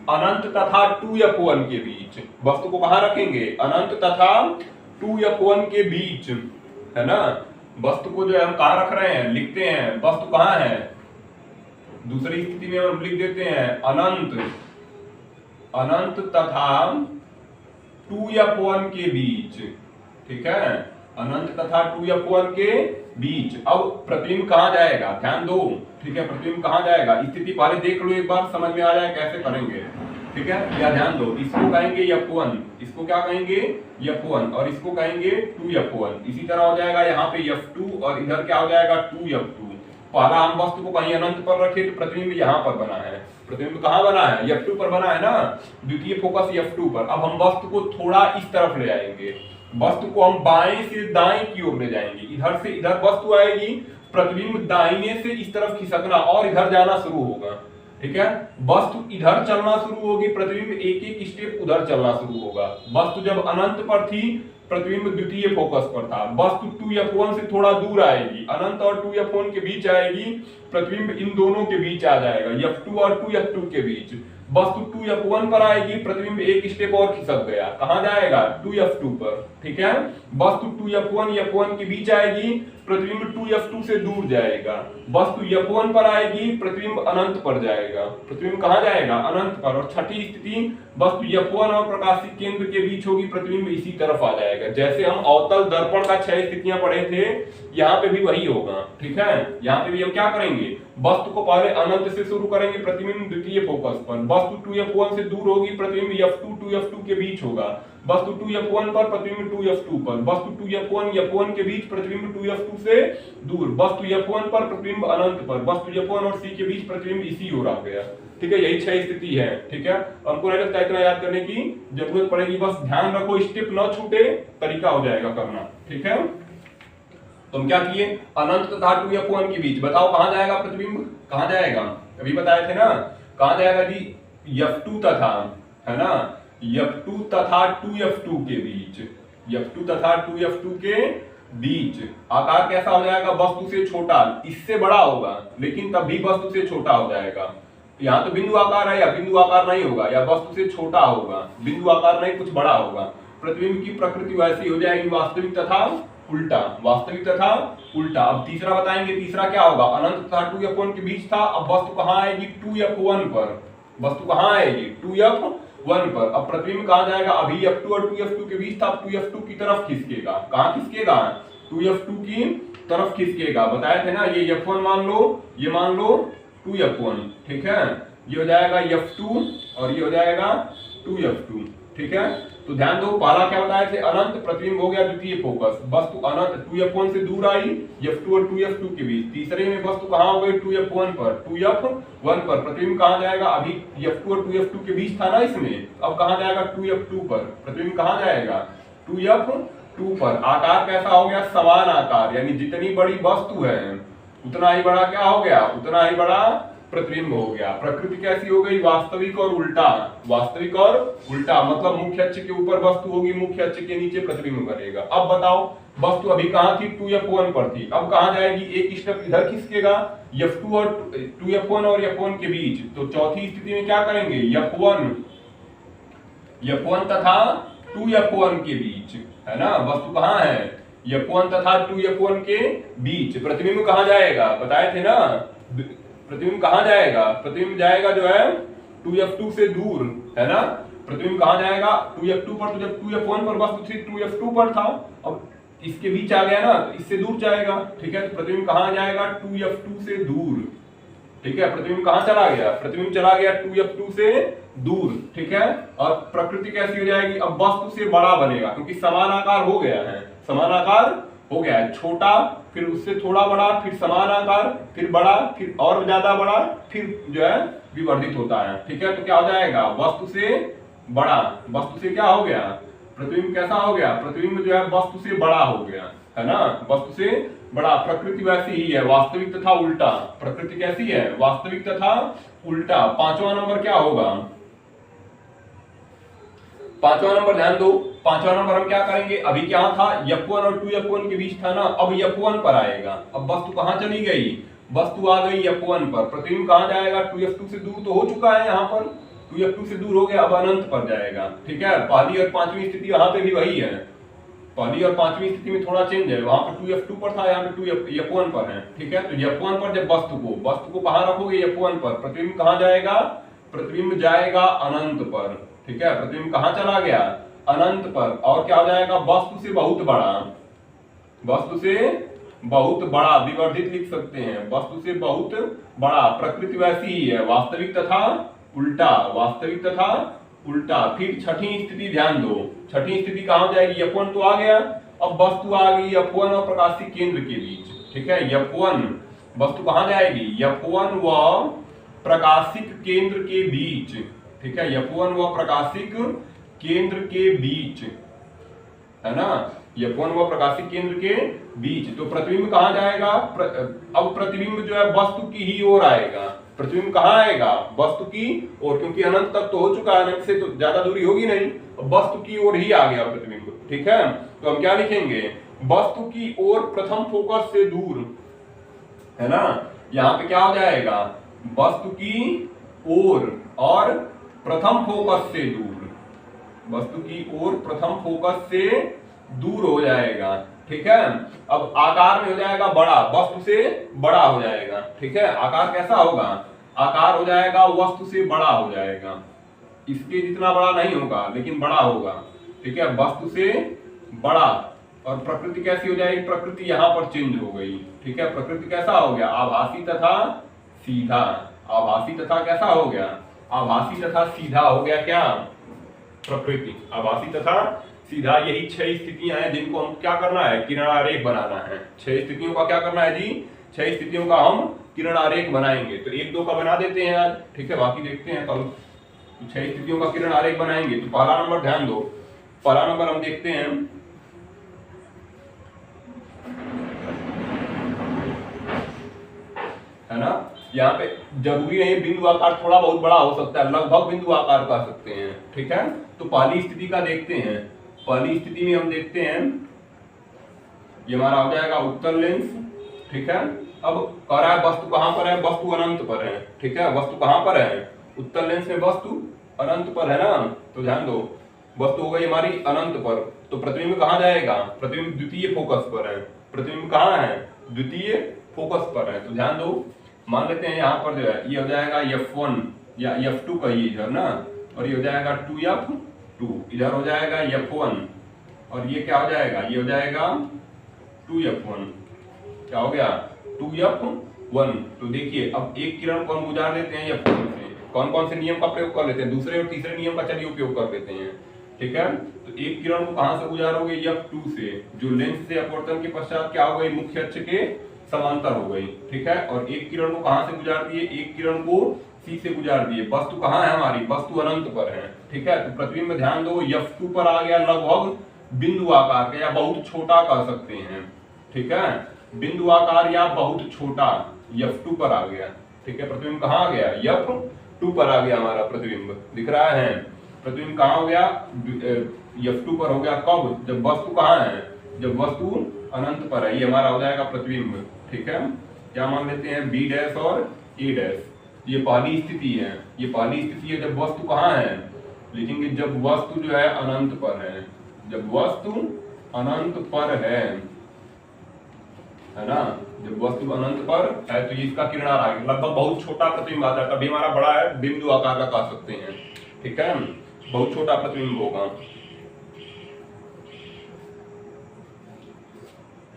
अनंत तथा 2F1 के बीच। वस्तु को कहां रखेंगे, अनंत तथा 2F1 के बीच, है ना। वस्तु को जो है हम कहां रख रहे हैं, लिखते हैं वस्तु कहां है, दूसरी स्थिति में हम लिख देते हैं अनंत तथा 2F1 के बीच, ठीक है, अनंत तथा 2F1 के बीच। अब प्रतिबिंब कहां जाएगा, ध्यान दो, ठीक है, प्रतिबिंब कहां जाएगा, स्थिति पहले देख लो एक बार, समझ में आ जाए कैसे करेंगे, ठीक है। या ध्यान दो, इसको कहेंगे F1, इसको क्या कहेंगे F1, और इसको कहेंगे 2F1। इसी तरह हो जाएगा यहाँ पे F2, और इधर क्या हो जाएगा 2F2। पहला हम वस्तु को कहीं अनंत पर रखे तो प्रतिबिंब यहाँ पर बना है, प्रतिबिंब कहाँ बना है, F2 पर बना है ना, द्वितीय फोकस F2 पर। अब हम वस्तु को थोड़ा इस तरफ ले आएंगे, वस्तु को हम बाएं से दाएं की ओर ले जाएंगे, इधर से इधर वस्तु आएगी, प्रतिबिंब दाहिने से इस तरफ खिसकना और इधर जाना शुरू होगा, ठीक है। वस्तु इधर चलना शुरू होगी, प्रतिबिंब एक एक स्टेप उधर चलना शुरू होगा। वस्तु जब अनंत पर थी, प्रतिबिंब द्वितीय फोकस पर था, वस्तु 2F1 से थोड़ा दूर आएगी, अनंत और 2F1 के बीच आएगी, प्रतिबिंब इन दोनों के बीच आ जाएगा, F2 और 2F2 के बीच। वस्तु 2F1 पर आएगी, प्रतिबिंब एक स्टेप और खिसक गया, कहां जाएगा 2F2 पर, ठीक है। वस्तु 2F1 F1 के बीच आएगी, प्रतिबिंब 2F2 से दूर जाएगा। वस्तु F1 पर आएगी, प्रतिबिंब अनंत पर जाएगा, प्रतिबिंब कहां जाएगा, अनंत पर। और छठी स्थिति, वस्तु F1 और प्रकाशित केंद्र के बीच होगी, प्रतिबिंब इसी तरफ आ जाएगा। जैसे हम अवतल दर्पण का 6 स्थितियां पढ़े थे, यहाँ पे भी वही होगा, ठीक है। यहाँ पे भी हम क्या करेंगे, वस्तु को पहले अनंत से शुरू करेंगे, प्रतिबिंब द्वितीय फोकस पर। वस्तु 2F1 से दूर होगी, प्रतिबिंब F2 2F2 के बीच होगा। वस्तु 2F1 पर, प्रतिबिंब 2F2 पर। वस्तु 2F1 F1 के बीच, प्रतिबिंब 2F2 से दूर। वस्तु F1 पर, प्रतिबिंब अनंत पर। वस्तु F1 और C के बीच, प्रतिबिंब इसी ओर आ गया, ठीक है। यही 6 स्थिति है, ठीक है। हमको नहीं लगता इतना याद करने की जरूरत पड़ेगी, बस ध्यान रखो स्टेप न छूटे, तरीका हो जाएगा करना, ठीक है। तो हम क्या किए, अनंत तथा 2F1 के बीच, बताओ कहां जाएगा प्रतिबिंब, कहां जाएगा, अभी बताए थे ना, कहां जाएगा जी, F2 तथा, है ना, F2 तथा 2F2 के बीच, F2 तथा 2F2 के बीच। आकार कैसा हो जाएगा, वस्तु से छोटा, इससे बड़ा होगा लेकिन तब भी वस्तु से छोटा हो जाएगा। यहाँ तो बिंदु आकार है, या बिंदु आकार नहीं होगा, या वस्तु से छोटा होगा, बिंदु आकार नहीं, कुछ बड़ा होगा। प्रतिबिंब की प्रकृति वैसी हो जाएगी, वास्तविक तथा उल्टा, वास्तविक तथा उल्टा। अब तीसरा बताएंगे, तीसरा क्या होगा, अनंत तथा 2F1 के बीच था। अब वस्तु कहां आएगी, 2F1 पर, वस्तु कहां आएगी 2F1 पर। अब प्रतिबिंब कहां जाएगा, अभी F2 और 2F2 के बीच था, 2F2 की तरफ खिसकेगा, कहां खिसकेगा, 2F2 की तरफ खिसकेगा। बताए थे ना, ये F1 मान लो, ये मान लो 2F1, ठीक है। ये हो जाएगा F2 और ये हो जाएगा 2F2, ठीक है। तो ध्यान दो, पहला क्या बताए थे, अनंत, प्रतिबिंब हो गया द्वितीय फोकस, वस्तु अनंत 2F1 से दूर आई, F2 और 2F2 के बीच। तीसरे में वस्तु कहां हो गई, 2F1 पर, 2F1 पर। प्रतिबिंब कहां जाएगा, अभी F2 और 2F2 के बीच था ना इसमें, अब कहां जाएगा 2F2 पर। प्रतिबिंब कहां जाएगा, 2F2 पर। आकार कैसा हो गया, समान आकार, यानी जितनी बड़ी वस्तु है उतना ही बड़ा क्या हो गया, उतना ही बड़ा प्रतिबिंब हो गया। प्रकृति कैसी हो गई, वास्तविक और उल्टा, वास्तविक और उल्टा, मतलब मुख्य अक्ष के ऊपर वस्तु होगी, मुख्य अक्ष के नीचे प्रतिबिंब बनेगा। अब बताओ वस्तु अभी कहाँ थी, 2f1 पर थी, अब कहाँ जाएगी, एक स्टेप इधर खिसकेगा f2 और 2f1 और f1 के बीच, तो चौथी स्थिति में क्या करेंगे, f1 तथा 2f1 के बीच, है ना, वस्तु कहाँ है, f1 तथा 2f1 के बीच, प्रतिबिंब कहाँ जाएगा, बताए थे ना, प्रतिबिंब कहाँ जाएगा, प्रतिबिंब जाएगा जो है 2f2 से दूर, है ना, प्रतिबिंब कहाँ जाएगा 2f2 पर, तो जब 2f1 पर वस्तु थी 2f2 पर था, अब इसके बीच आ गया ना, तो इससे दूर जाएगा, ठीक है, तो प्रतिबिंब कहाँ जाएगा 2f2 से दूर, ठीक है, प्रतिबिंब कहाँ चला गया, प्रतिबिंब चला गया 2f2 से दूर, ठीक है, और प्रकृति कैसी हो जाएगी, अब वस्तु से बड़ा बनेगा, क्योंकि समान आकार हो गया है, समान आकार हो गया है, छोटा फिर उससे थोड़ा बड़ा, फिर समान आकार, फिर बड़ा, फिर और ज्यादा बड़ा, फिर जो है विवर्धित होता है, ठीक है, तो क्या हो जाएगा, वस्तु से बड़ा, वस्तु से क्या हो गया, प्रतिबिंब कैसा हो गया, प्रतिबिंब जो है वस्तु से बड़ा हो गया, है ना, वस्तु से बड़ा, प्रकृति वैसी ही है, वास्तविक तथा उल्टा, प्रकृति कैसी है, वास्तविक तथा उल्टा। पांचवा नंबर क्या होगा, पांचवा नंबर ध्यान दो, पांचवा नंबर हम क्या करेंगे, अभी क्या था f1 और 2f1 के बीच था ना, अब f1 पर आएगा, अब वस्तु कहां चली गई, वस्तु आ गई f1 पर, प्रतिबिंब कहां जाएगा, 2f2 से दूर तो हो चुका है, यहाँ पर 2f2 से दूर हो गया, अब अनंत पर जाएगा, ठीक है, पहली और पांचवी स्थिति वहां पे भी वही है, पहली और पांचवी स्थिति में थोड़ा चेंज है, वहां पर 2f2 पर था, यहाँ पे 2f1 पर है, ठीक है, तो f1 पर जब वस्तु को कहां रखोगे, f1 पर, प्रतिबिंब कहां जाएगा, प्रतिबिंब जाएगा अनंत पर, ठीक है, प्रतिबिंब कहां चला गया, अनंत पर, और क्या हो जाएगा, वस्तु से बहुत बड़ा, वस्तु से बहुत बड़ा, विवर्धित लिख सकते हैं, वस्तु से बहुत बड़ा, प्रकृति वैसी ही है, वास्तविक तथा उल्टा, वास्तविक तथा उल्टा। फिर छठी स्थिति ध्यान दो, छठी स्थिति कहां हो जाएगी, f1 तो आ गया, अब वस्तु आ गई f1 और प्रकाशिक केंद्र के बीच, ठीक है, f1 वस्तु कहां जाएगी, f1 व प्रकाशिक केंद्र के बीच, ठीक है, f1 व प्रकाशिक केंद्र के बीच, है ना, f1 व प्रकाशिक केंद्र के बीच, तो प्रतिबिंब कहां जाएगा, अब प्रतिबिंब जो है वस्तु की ही ओर आएगा, प्रतिबिंब कहां आएगा, वस्तु की ओर, क्योंकि अनंत तक तो हो चुका है, अनंत से तो ज्यादा दूरी होगी नहीं, वस्तु की ओर ही आ गया प्रतिबिंब, ठीक है, तो हम क्या लिखेंगे, वस्तु की ओर प्रथम फोकस से दूर, है ना, यहाँ पे क्या हो जाएगा, वस्तु की ओर और प्रथम फोकस से दूर, वस्तु की ओर प्रथम फोकस से दूर हो जाएगा, ठीक है, अब आकार में हो जाएगा बड़ा, वस्तु से बड़ा हो जाएगा, ठीक है, आकार कैसा होगा, आकार हो जाएगा वस्तु से बड़ा हो जाएगा, इसके जितना बड़ा नहीं होगा लेकिन बड़ा होगा, ठीक है, वस्तु से बड़ा, और प्रकृति कैसी हो जाएगी, प्रकृति यहाँ पर चेंज हो गई, ठीक है, प्रकृति कैसा हो गया, आभासी तथा सीधा, आभासी तथा कैसा हो गया, आभासी तथा सीधा हो गया, क्या, प्रकृति आभासी तथा सीधा। यही 6 स्थितियां हैं जिनको हम क्या करना है, किरण आरेख बनाना है, 6 स्थितियों का क्या करना है जी, 6 स्थितियों का हम किरण आरेख बनाएंगे, तो 1-2 का बना देते हैं आज, ठीक है, बाकी देखते हैं कल, 6 स्थितियों का किरण आरेख बनाएंगे। तो पहला नंबर ध्यान दो, पहला नंबर हम देखते हैं, है ना, यहाँ पे जरूरी नहीं बिंदु आकार, थोड़ा बहुत बड़ा हो सकता है, लगभग बिंदु आकार कर सकते हैं, ठीक है, तो पहली स्थिति का देखते हैं, पहली स्थिति में हम देखते हैं, ये हमारा हो जाएगा उत्तल लेंस, ठीक है, अब कह रहा है वस्तु कहां पर है, वस्तु अनंत पर है, ठीक है, वस्तु कहां पर है, उत्तल लेंस में वस्तु अनंत पर है ना, तो ध्यान दो, वस्तु हो गई हमारी अनंत पर, तो प्रतिबिंब कहां जाएगा, प्रतिबिंब द्वितीय फोकस पर है, प्रतिबिंब कहां है, द्वितीय फोकस पर है, तो ध्यान दो, मान लेते हैं यहाँ पर जो है ये हो जाएगा f1 या f2 कहिए इधर ना, और ये हो जाएगा 2f2, इधर हो जाएगा f1, और ये क्या हो जाएगा, ये हो जाएगा 2f1, क्या हो गया 2f1। तो देखिए अब एक किरण को हम गुजार देते हैं f1 से, कौन कौन से नियम का प्रयोग कर लेते हैं, दूसरे और तीसरे नियम का चलिए उपयोग कर लेते हैं, ठीक है, तो एक किरण को कहां से गुजारोगे, f2 से, जो लेंस से अपवर्तन के पश्चात क्या हो गई, मुख्य अक्ष के समांतर हो गई, ठीक है, और एक किरण को कहां से गुजार दिए, एक किरण को C से गुजार दिए, वस्तु कहां है हमारी, वस्तु अनंत पर है, ठीक है, तो प्रतिबिंब ध्यान दो f2 पर आ गया, लगभग बिंदु आकार का या बहुत छोटा कह सकते हैं, ठीक है, बिंदु आकार या बहुत छोटा f2 पर आ गया, ठीक है, प्रतिबिंब कहां आ गया, f2 पर आ गया हमारा प्रतिबिंब, दिख रहा है, प्रतिबिंब कहां हो गया, f2 पर हो गया, कब, जब वस्तु कहां है, जब वस्तु अनंत पर है, ये हमारा हो जाएगा प्रतिबिंब। ठीक है, क्या मान लेते हैं, बी डैश और ए डैश। ये पहली स्थिति है, ये पहली स्थिति है जब वस्तु कहाँ है, लिखेंगे जब वस्तु जो है अनंत पर है, जब वस्तु अनंत पर है ना, जब वस्तु अनंत पर है तो इसका किरणार आगे लगभग बहुत छोटा प्रतिबिंब आता है, कभी हमारा बड़ा है बिंदु आकार का कह सकते हैं। ठीक है, बहुत छोटा प्रतिबिंब होगा।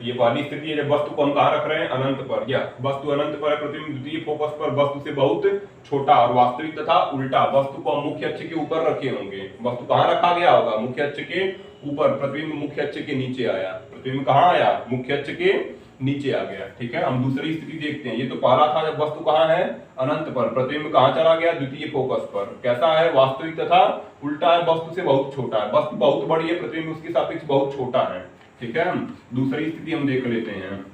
ये पहली स्थिति है जब वस्तु को हम कहाँ रख रहे हैं, अनंत पर, या वस्तु अनंत पर है, प्रतिबिंब द्वितीय फोकस पर वस्तु से बहुत छोटा, और वास्तविक तथा उल्टा, वस्तु को हम मुख्य अक्ष के ऊपर रखे होंगे, वस्तु कहाँ रखा गया होगा, मुख्य अक्ष के ऊपर, प्रतिबिंब मुख्य अक्ष के नीचे आया, प्रतिबिंब कहाँ आया, मुख्य अक्ष के नीचे आ गया। ठीक है, हम दूसरी स्थिति देखते हैं। ये तो पहला था जब वस्तु कहाँ है, अनंत पर, प्रतिबिंब कहाँ चला गया, द्वितीय फोकस पर। कैसा है, वास्तविक तथा उल्टा है, वस्तु से बहुत छोटा है, वस्तु बहुत बड़ी है, प्रतिबिंब उसके सापेक्ष बहुत छोटा है। ठीक है, दूसरी स्थिति हम देख लेते हैं।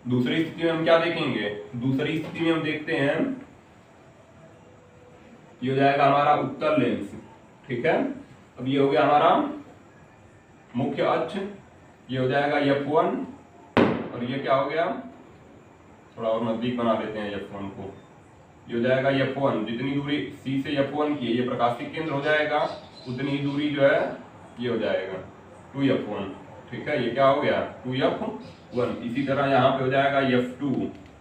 दूसरी स्थिति में हम क्या देखेंगे, दूसरी स्थिति में हम देखते हैं, ये हो जाएगा हमारा उत्तर लेंस। ठीक है, अब ये हो गया हमारा मुख्य अक्ष, ये हो जाएगा F1, और ये क्या हो गया, थोड़ा और नजदीक बना लेते हैं F1 को, ये हो जाएगा F1, जितनी दूरी C से F1 की ये प्रकाशिक केंद्र हो जाएगा, उतनी ही दूरी जो है ये हो जाएगा 2F1। ठीक है, ये क्या हो गया 2F1। इसी तरह यहाँ पे हो जाएगा F2,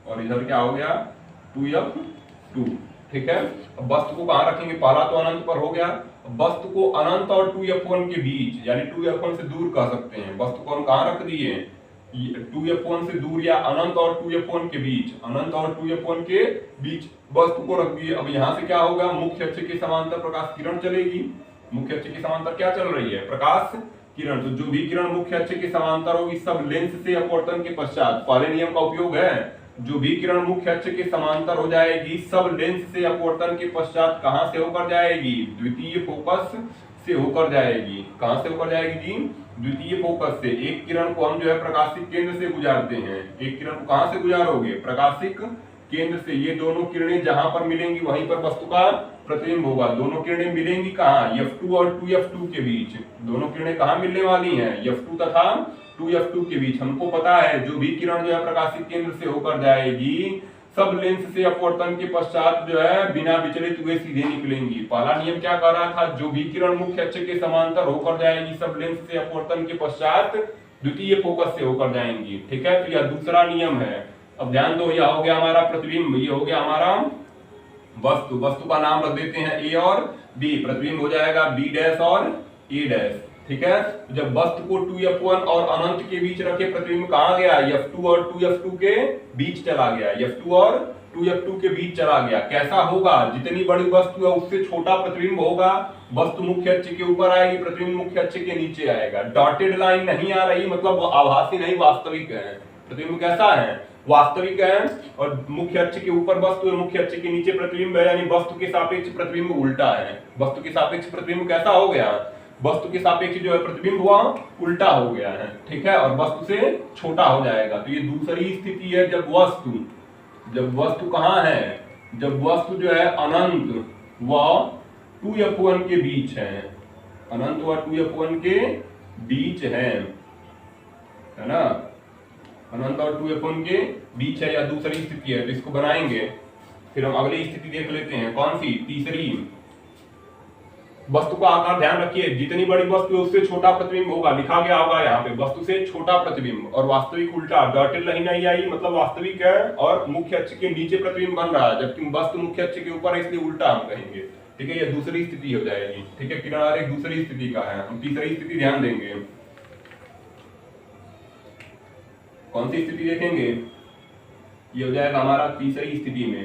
और इधर क्या हो गया 2F2। ठीक है, अब वस्तु को कहाँ रखेंगे, पहला तो अनंत पर हो गया, वस्तु को अनंत और 2F1 के बीच, यानी 2F1 से दूर कह सकते हैं, वस्तु को हम कहाँ रख दिए, 2F1 से दूर, या अनंत और 2F1 के बीच, अनंत और 2F1 के बीच वस्तु को रख दिए। अब यहाँ से क्या होगा, मुख्य अक्ष के समांतर प्रकाश किरण चलेगी, मुख्य अक्ष के समांतर क्या चल रही है, प्रकाश किरण। तो जो भी किरण मुख्य अक्ष के समांतर होगी सब लेंस से अपवर्तन के पश्चात, पहले नियम का उपयोग है, जो भी किरण मुख्य अक्ष के समांतर हो जाएगी सब लेंस से अपवर्तन के पश्चात कहां से होकर जाएगी, द्वितीय फोकस से होकर जाएगी। कहां से होकर जाएगी जी, द्वितीय फोकस से। एक किरण को हम जो है प्रकाशिक केंद्र से गुजारते हैं, एक किरण को कहां से गुजारोगे, प्रकाशिक केंद्र से। ये दोनों किरणें जहां पर मिलेंगी वहीं पर वस्तु का प्रतिबिंब होगा। दोनों किरणें मिलेंगी कहां, F2 और 2F2 के बीच। दोनों किरणें कहां मिलने वाली हैं, F2 तथा 2F2 के बीच। हमको पता है जो भी किरण जो है प्रकाशिक केंद्र से होकर जाएगी सब लेंस से अपवर्तन के पश्चात जो है बिना विचलित हुए सीधे निकलेंगी। पहला नियम क्या कह रहा था, जो भी किरण मुख्य अक्ष के समांतर होकर जाएगी सब लेंस से अपवर्तन के पश्चात द्वितीय फोकस से होकर जाएंगी। ठीक है, तो यह दूसरा नियम है। अब ध्यान दो, यह हो गया हमारा प्रतिबिंब, ये हो गया हमारा वस्तु। वस्तु का नाम रख देते हैं A और B, प्रतिबिंब हो जाएगा B डैश और A डैश। ठीक है, जब वस्तु को 2F1 और अनंत के बीच रखे, प्रतिबिंब कहां गया, F2 और 2F2 के बीच चला गया, F2 और 2F2 के बीच चला गया। कैसा होगा, जितनी बड़ी वस्तु है उससे छोटा प्रतिबिंब होगा, वस्तु मुख्य अक्ष के ऊपर आएगी, प्रतिबिंब मुख्य अक्ष के नीचे आएगा। डॉटेड लाइन नहीं आ रही मतलब वो आभासी नहीं, वास्तविक है। प्रतिबिंब कैसा है, वास्तविक है, और मुख्य अक्ष के ऊपर वस्तु है, मुख्य अक्ष के नीचे प्रतिबिंब है, यानी वस्तु के सापेक्ष प्रतिबिंब उल्टा है। वस्तु के सापेक्ष प्रतिबिंब कैसा हो गया, वस्तु के सापेक्ष जो है प्रतिबिंब हुआ उल्टा हो गया है। ठीक है, और वस्तु से छोटा हो जाएगा। तो ये दूसरी स्थिति है जब वस्तु कहां है, जब वस्तु जो है अनंत व 2F1 के बीच है, अनंत व 2F1 के बीच है ना, अनंत और 2F1 के बीच है, या दूसरी स्थिति है। तो इसको बनाएंगे, फिर हम अगली स्थिति देख लेते हैं। कौन सी, तीसरी। वस्तु का आकार ध्यान रखिए, जितनी बड़ी वस्तु है उससे छोटा प्रतिबिंब होगा, लिखा गया होगा यहाँ पे वस्तु से छोटा प्रतिबिंब, और वास्तविक उल्टा। डॉटेड लाइन नहीं आई मतलब वास्तविक है और मुख्य अक्ष के नीचे प्रतिबिंब बन रहा है, जबकि वस्तु मुख्य अक्ष के ऊपर है, इसलिए उल्टा हम कहेंगे। ठीक है, ये दूसरी स्थिति हो जाएगी। ठीक है, किरण एक दूसरी स्थिति का है। हम तीसरी स्थिति ध्यान देंगे। कौन सी स्थिति देखेंगे, ये हो जाएगा हमारा तीसरी स्थिति में,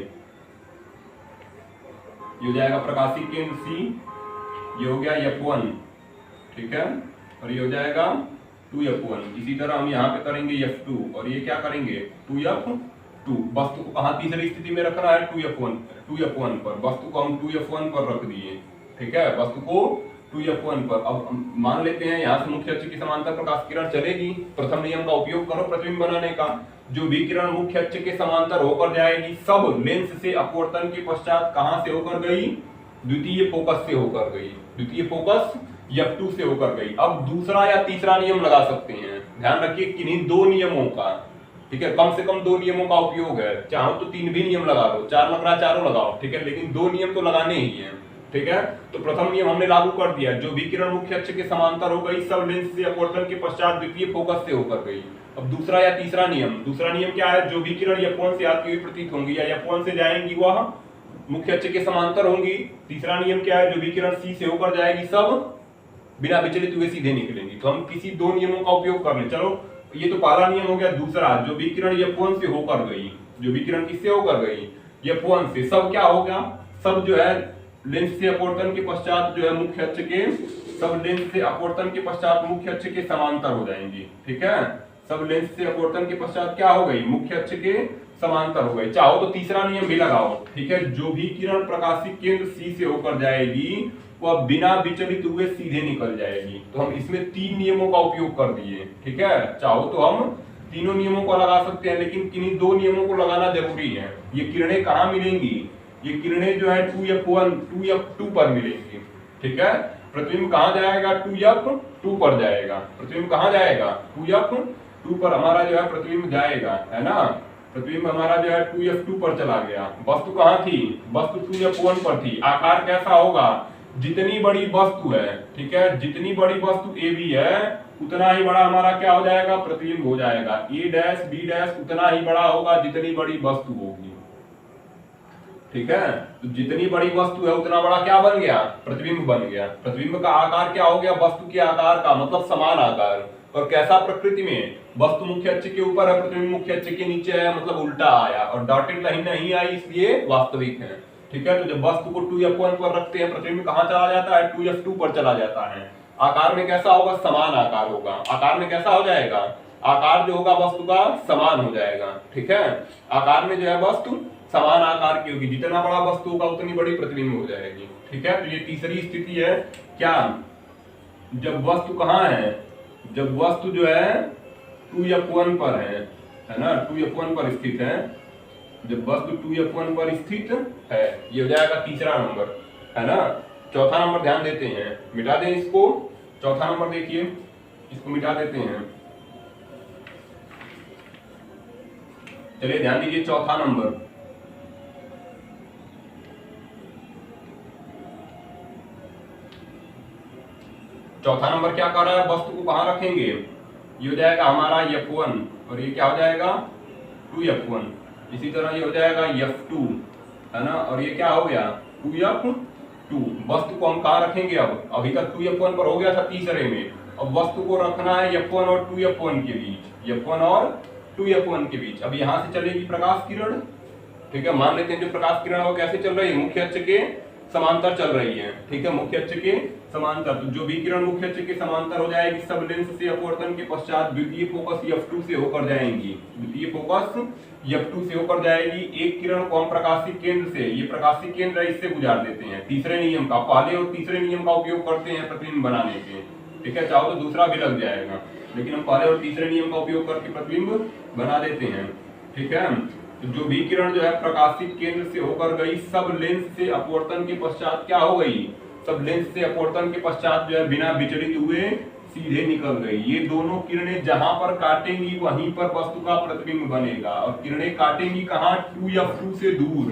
ये हो जाएगा प्रकाशिक केंद्र C, ये हो गया F1। ठीक है, और ये हो जाएगा 2F1। इसी तरह हम यहाँ पे करेंगे F2, और ये क्या करेंगे 2F2। वस्तु को कहाँ तीसरी स्थिति में रखना है, 2F1 पर। वस्तु को हम 2F1 पर रख दिए। ठीक है, वस्तु को 2F1 पर। अब मान लेते हैं यहाँ से मुख्य अक्ष की समांतर प्रकाश किरण चलेगी। प्रथम नियम का उपयोग करो प्रतिबिंब बनाने का। जो भी किरण मुख्य अक्ष के समांतर होकर जाएगी सब लेंस से अपवर्तन के पश्चात कहां से होकर गई, द्वितीय फोकस से होकर गई। द्वितीय फोकस F2 से होकर गई। अब दूसरा या तीसरा नियम लगा सकते हैं, ध्यान रखिए किन्हीं दो नियमों का, ठीक है, कम से कम दो नियमों का उपयोग है, चाहो तो तीन भी नियम लगा लो, चार लग रहा चारों लगाओ, ठीक है, लेकिन दो नियम तो लगाने ही है, ठीक है। तो प्रथम नियम हमने लागू कर दिया, जो विकिरण मुख्य अक्ष के समांतर हो गई सब लेंस से अपवर्तन के पश्चात द्वितीय फोकस से होकर गई। अब दूसरा या तीसरा नियम क्या है, जो विकिरण F1 से आती हुई प्रतीत होंगी या F1 से जाएंगी वह मुख्य अक्ष के समांतर होंगी। तीसरा नियम क्या है, जो विकिरण C से होकर जाएगी सब बिना विचलित हुए सीधे निकलेंगी। तो हम किसी दो नियमों का उपयोग कर लें। चलो ये तो पहला नियम हो गया। दूसरा, जो विकिरण F1 से होकर गई, जो विकिरण किससे होकर गई, F1 से, सब क्या हो गया, सब जो है लेंस से अपवर्तन के पश्चात जो है मुख्य अक्ष के, सब लेंस से अपवर्तन के पश्चात मुख्य अक्ष के समांतर हो जाएंगी, ठीक है। सब लेंस से अपवर्तन के पश्चात क्या हो गई, मुख्य अक्ष के समांतर हो गई। चाहो तो तीसरा नियम भी लगाओ, ठीक है, जो भी किरण प्रकाशिक केंद्र C से होकर जाएगी वह बिना विचलित हुए सीधे निकल जाएगी। तो हम इसमें तीन नियमों का उपयोग कर दिए, ठीक है। चाहो तो हम तीनों नियमों को लगा सकते हैं, लेकिन किन्हीं दो नियमों को लगाना जरूरी है। ये किरणें कहाँ मिलेंगी, ये किरणें जो है 2F1 2F2 पर मिलेंगी, ठीक है। प्रतिबिंब कहाँ जाएगा, 2F2 पर जाएगा। प्रतिबिंब कहाँ जाएगा, 2F2 पर हमारा जो है प्रतिबिंब जाएगा, है ना। प्रतिबिंब हमारा जो है 2F2 पर चला गया। वस्तु कहाँ थी, वस्तु 2F1 पर थी। आकार कैसा होगा, जितनी बड़ी वस्तु है, ठीक है, जितनी बड़ी वस्तु AB है उतना ही बड़ा हमारा क्या हो जाएगा, प्रतिबिंब हो जाएगा। A' B' उतना ही बड़ा होगा जितनी बड़ी वस्तु होगी, ठीक है। तो जितनी बड़ी वस्तु है उतना बड़ा क्या बन गया, प्रतिबिंब बन गया। प्रतिबिंब का आकार क्या हो गया, वस्तु के आकार का, मतलब समान आकार। और कैसा प्रकृति में, वस्तु मुख्य अक्ष के ऊपर है, प्रतिबिंब मुख्य अक्ष के नीचे है, मतलब उल्टा आया, और डॉटेड लाइन नहीं आई इसलिए वास्तविक है, ठीक है। तो जब वस्तु को 2F1 पर रखते हैं, प्रतिबिंब कहाँ चला जाता है, 2F2 पर चला जाता है। आकार में कैसा होगा, समान आकार होगा। आकार में कैसा हो जाएगा, आकार जो होगा वस्तु का समान हो जाएगा, ठीक है। आकार में जो है वस्तु समान आकार की होगी, जितना बड़ा वस्तु होगा उतनी बड़ी प्रतिबिंब हो जाएगी, ठीक है। तो ये तीसरी स्थिति है क्या, जब वस्तु कहाँ है, जब वस्तु जो है 2F1 पर है ना, 2F1 पर स्थित है। जब वस्तु 2F1 पर स्थित है, ये हो जाएगा तीसरा नंबर, है ना। चौथा नंबर ध्यान देते हैं, मिटा दें इसको। चौथा नंबर देखिए, इसको मिटा देते हैं। चलिए ध्यान दीजिए, चौथा नंबर, चौथा नंबर क्या कर रहा है, वस्तु को कहां रखेंगे, ये हो जाएगा हमारा F1 और ये क्या हो जाएगा 2F1। इसी तरह ये हो जाएगा F2, है ना, और ये क्या हो गया 2F2। वस्तु को हम कहां रखेंगे, अब अभी तक 2F1 पर हो गया था तीसरे में, अब वस्तु को रखना है F1 और 2F1 के बीच, F1 और 2F1 के बीच। अब यहाँ से चलेगी प्रकाश किरण, ठीक है। मान लेते हैं जो प्रकाश किरण है वो कैसे चल रही है, मुख्य अक्ष के समांतर चल रही है, ठीक है, मुख्य अक्ष के समांतर। तो जो भी किरण मुख्य अक्ष के समांतर हो जाएगी सब लेंस से अपवर्तन के पश्चात द्वितीय फोकस F2 से होकर जाएंगी, द्वितीय फोकस F2 से होकर जाएगी। एक किरण को हम प्रकाशिक केंद्र से, ये प्रकाशिक केंद्र है, इससे गुजार देते हैं। तीसरे नियम का, पहले और तीसरे नियम का उपयोग करते हैं प्रतिबिंब बनाने के, ठीक है। चाहो तो दूसरा भी लग जाएगा, लेकिन हम पहले और तीसरे नियम का उपयोग करके प्रतिबिंब बना देते हैं, ठीक है। तो जो भी किरण जो है प्रकाशिक केंद्र से होकर गई सब लेंस से अपवर्तन के पश्चात क्या हो गई, सब लेंस से अपवर्तन के पश्चात जो है बिना विचलित हुए सीधे निकल गई। ये दोनों किरणें जहां पर काटेंगी वहीं पर वस्तु का प्रतिबिंब बनेगा। और किरणें काटेंगी कहां, 2F2 से दूर।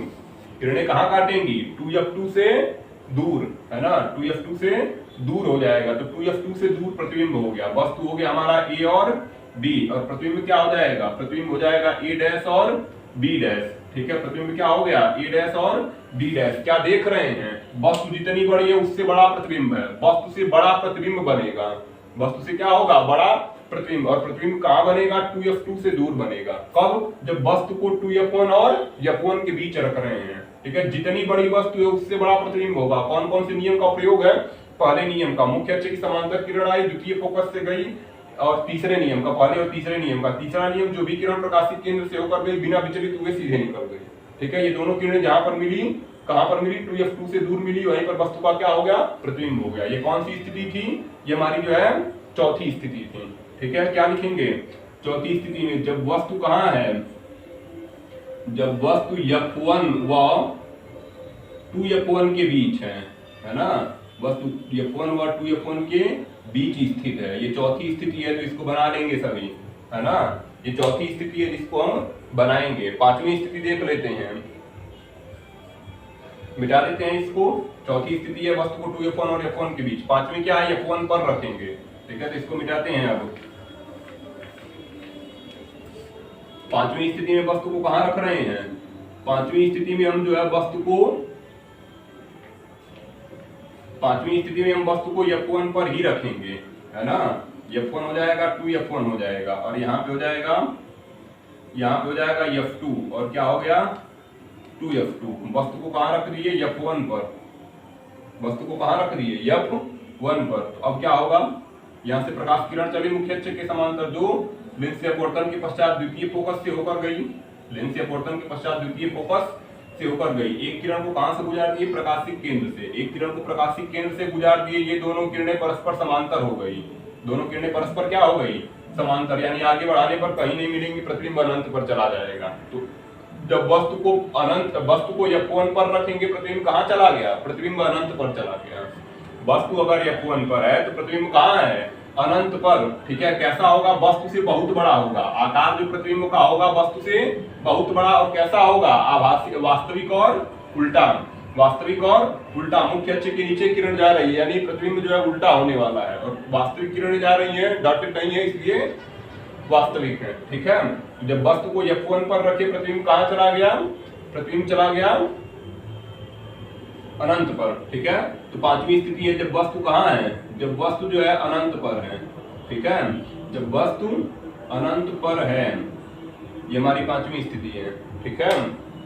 किरणें कहां काटेंगी, 2F2 से दूर, है ना, 2F2 से दूर हो जाएगा। तो 2F2 से दूर प्रतिबिंब हो गया। वस्तु हो गया हमारा A और B, और प्रतिबिंब क्या हो जाएगा, प्रतिबिंब हो जाएगा A' और B', ठीक है। प्रतिबिंब क्या हो गया, A' और B'। क्या देख रहे हैं, वस्तु जितनी बड़ी है उससे बड़ा प्रतिबिंब है, वस्तु से बड़ा प्रतिबिंब बनेगा, वस्तु से क्या होगा, बड़ा प्रतिबिंब। और प्रतिबिंब कहां बनेगा, 2F2 से दूर बनेगा। कब, जब वस्तु को 2F1 और F1 के बीच रख रहे हैं, ठीक है। जितनी बड़ी वस्तु है उससे बड़ा प्रतिबिंब होगा। कौन कौन से नियम का प्रयोग है, पहले नियम का, मुख्य अक्ष की समांतर किरण आई, द्वितीय फोकस से गई, और तीसरे नियम का, पहले और तीसरे नियम का। तीसरा नियम, जो भी किरण प्रकाशिक केंद्र से होकर गई बिना विचलित हुए सीधे निकल गई, ठीक है। ये दोनों किरणें जहां पर मिली, कहां पर मिली, 2F2 से दूर मिली, वहीं पर वस्तु का क्या हो गया, प्रतिबिंब हो गया। ये कौन सी स्थिति थी, ये हमारी जो है चौथी स्थिति थी, ठीक है। क्या लिखेंगे, चौथी स्थिति में जब वस्तु कहां है, जब वस्तु F1 व 2F1 के बीच है ना, वस्तु F1 और 2F1 के बीच स्थित है। ये चौथी स्थिति है, तो इसको बना लेंगे सभी, है ना। ये चौथी स्थिति है जिसको हम बनाएंगे। पांचवी स्थिति देख लेते हैं, मिटा देते हैं इसको। चौथी स्थिति है वस्तु को 2F1 और F1 के बीच, पांचवी क्या है, F1 पर रखेंगे, ठीक है। तो इसको मिटाते हैं। अब पांचवी स्थिति में वस्तु को कहां रख रहे हैं, पांचवी स्थिति में हम जो है वस्तु को, पांचवी स्थिति में हम वस्तु को F1 पर ही रखेंगे, है ना। F1 हो जाएगा, 2F1 हो जाएगा, और यहाँ पे हो जाएगा, यहाँ पे हो जाएगा F2, और क्या हो गया 2F2। वस्तु को कहां रख दिए, F1 पर, वस्तु को कहां रख दिए, F1 पर। तो अब क्या होगा, यहाँ से प्रकाश किरण चली मुख्य अक्ष के समांतर, जो लेंस से अपवर्तन के पश्चात द्वितीय फोकस से होकर गई, लेंस से अपवर्तन के पश्चात द्वितीय फोकस से होकर गई। एक किरण को कहां से गुजार दिए, प्रकाशिक केंद्र से। एक किरण को प्रकाशिक केंद्र से गुजार दिए, ये दोनों किरणें परस्पर समांतर हो गई, दोनों किरणें परस्पर क्या हो गई, समांतर, यानी आगे बढ़ाने पर कहीं नहीं मिलेंगी, प्रतिबिंब अनंत पर चला जाएगा। तो जब वस्तु को अनंत, वस्तु को F1 पर रखेंगे, प्रतिबिंब कहां चला गया, प्रतिबिंब अनंत पर चला गया। वस्तु अगर F1 पर है तो प्रतिबिंब कहां है, अनंत पर, ठीक है। कैसा होगा, वस्तु से बहुत बड़ा होगा, आकार जो प्रतिबिंब का होगा वस्तु से बहुत बड़ा, और कैसा होगा, आभासी, वास्तविक और उल्टा, वास्तविक और उल्टा। मुख्य अक्ष के नीचे किरण जा रही है, यानी प्रतिबिंब जो है उल्टा होने वाला है, और वास्तविक किरण जा रही है, डॉटेड नहीं है, इसलिए वास्तविक है, ठीक है। जब वस्तु को F1 पर रखे, प्रतिबिंब कहां चला गया, प्रतिबिंब चला गया अनंत पर, ठीक है। तो पांचवी स्थिति है जब वस्तु कहां है, जब वस्तु जो है अनंत पर है, ठीक है। जब वस्तु अनंत पर है, ये हमारी पांचवी स्थिति है, ठीक है।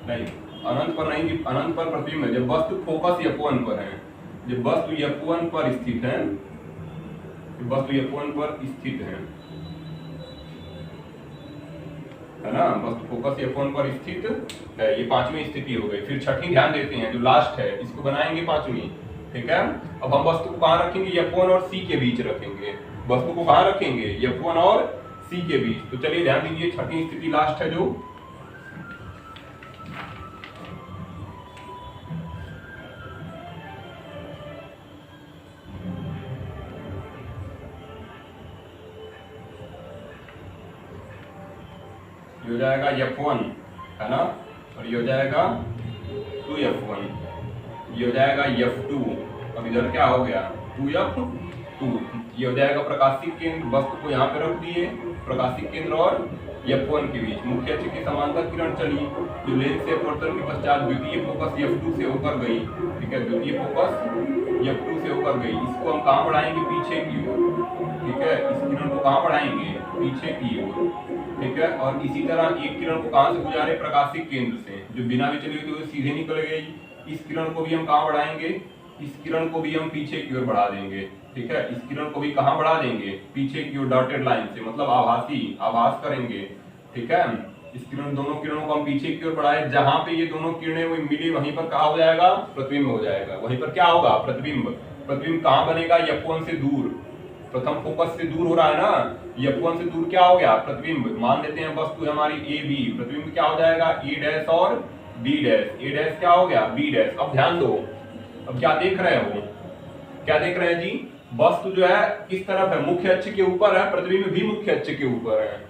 नहीं, अनंत पर नहीं, अनंत पर प्रतिबिंब है। जब वस्तु फोकस F1 पर है, जब वस्तु F1 पर स्थित है, वस्तु F1 पर स्थित है ना, वस्तु फोकस F1 पर स्थित है, ये पांचवी स्थिति हो गई। फिर छठी ध्यान देते हैं, जो लास्ट है, इसको बनाएंगे पांचवी, ठीक है। अब हम वस्तु को कहां रखेंगे, F1 और C के बीच रखेंगे। वस्तु को कहां रखेंगे, F1 और C के बीच। तो चलिए ध्यान दीजिए, छठी स्थिति लास्ट है, जो हो जाएगा F1, है ना, और ये हो जाएगा 2F1, ये हो जाएगा F2। अब इधर क्या हो गया, 2F2। ये हो जाएगा प्रकाशिक केंद्र, वस्तु को यहाँ पे रख दिए, प्रकाशिक केंद्र और F1 के बीच मुख्य अक्ष के समांतर किरण चली, जो लेंस से अपवर्तन के पश्चात द्वितीय फोकस F2 से होकर गई, ठीक है। द्वितीय फोकस F2 से होकर गई, इसको हम कहाँ बढ़ाएंगे, पीछे की ओर, ठीक है। इस किरण को कहाँ बढ़ाएंगे, पीछे की ओर, ठीक है। और इसी तरह एक किरण को कहां से गुजारे, प्रकाशिक केंद्र से, जो बिना भी चली हुई तो सीधे निकल गई। इस किरण को भी हम कहां बढ़ाएंगे, इस किरण को भी हम पीछे की ओर बढ़ा देंगे, ठीक है। इस किरण को भी कहां बढ़ा देंगे, पीछे की ओर, डॉटेड लाइन से, मतलब आभासी, आभास करेंगे, ठीक है। इस किरण, दोनों किरणों को हम पीछे की ओर बढ़ाए, जहां पे ये दोनों किरणें वो मिली, वहीं पर क्या हो जाएगा, प्रतिबिंब हो जाएगा। वहीं पर क्या होगा, प्रतिबिंब। प्रतिबिंब कहां बनेगा, F1 से दूर, प्रथम फोकस से दूर हो रहा है ना, F1 से दूर क्या हो गया, प्रतिबिंब। मान लेते हैं वस्तु है हमारी AB, प्रतिबिंब क्या हो जाएगा, A' और B', A' क्या हो गया, B'। अब ध्यान दो, अब क्या देख रहे हो, क्या देख रहे हैं जी, वस्तु जो है किस तरफ है, मुख्य अक्ष के ऊपर है, प्रतिबिंब भी मुख्य अक्ष के ऊपर है।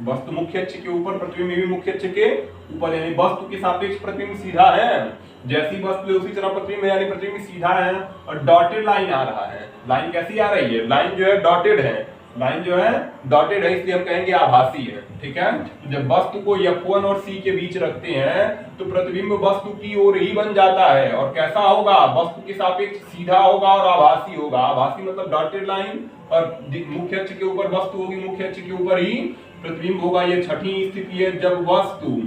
वस्तु मुख्य अक्ष के ऊपर, प्रतिबिंब भी मुख्य अक्ष के ऊपर, यानी वस्तु के सापेक्ष प्रतिबिंब सीधा है, जैसी वस्तु है उसी तरह प्रतिबिंब है, यानी प्रतिबिंब सीधा है। और डॉटेड लाइन आ रहा है, लाइन कैसी आ रही है, लाइन जो है डॉटेड है, लाइन जो है डॉटेड है, इसलिए हम कहेंगे आभासी है, ठीक है। जब वस्तु को F1 और C के बीच रखते हैं तो प्रतिबिंब वस्तु की ओर ही बन जाता है, और कैसा होगा, वस्तु के सापेक्ष सीधा होगा और आभासी होगा। आभासी मतलब डॉटेड लाइन, और मुख्य अक्ष के ऊपर वस्तु होगी, मुख्य अक्ष के ऊपर ही प्रतिबिंब होगा। ये छठी स्थिति है, जब वस्तु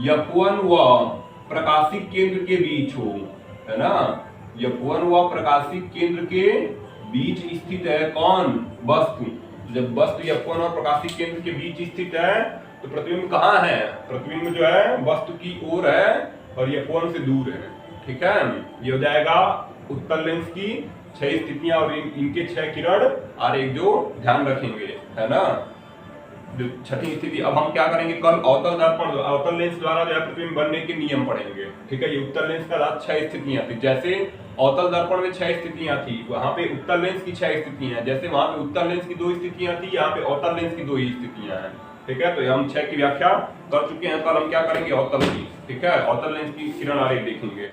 F1 व प्रकाशिक केंद्र के बीच हो, है ना। F1 व प्रकाशिक केंद्र के बीच स्थित है, कौन, वस्तु। जब वस्तु F1 और प्रकाशिक केंद्र के बीच स्थित है तो प्रतिबिंब कहाँ है, प्रतिबिंब जो है वस्तु की ओर है और F1 से दूर है, ठीक है। ये हो जाएगा उत्तल लेंस की 6 स्थितियां, और इनके 6 किरण और एक जो ध्यान रखेंगे, है ना। जो छठी स्थिति, अब हम क्या करेंगे, कल अवतल दर्पण अवतल लेंस द्वारा जो है प्रतिबिंब बनने के नियम पढ़ेंगे। ठीक है, ये उत्तल लेंस का 6 स्थितियां थी। जैसे अवतल दर्पण में 6 स्थितियां थी, वहां पे उत्तल लेंस की 6 स्थितियां हैं। जैसे वहां पे उत्तल लेंस की 2 स्थितियां थी, यहाँ पे अवतल लेंस की 2 ही स्थितियां हैं। ठीक है, तो हम 6 की व्याख्या कर चुके हैं। कल हम क्या करेंगे, अवतल की। ठीक है, अवतल लेंस की किरण आरेख देखेंगे।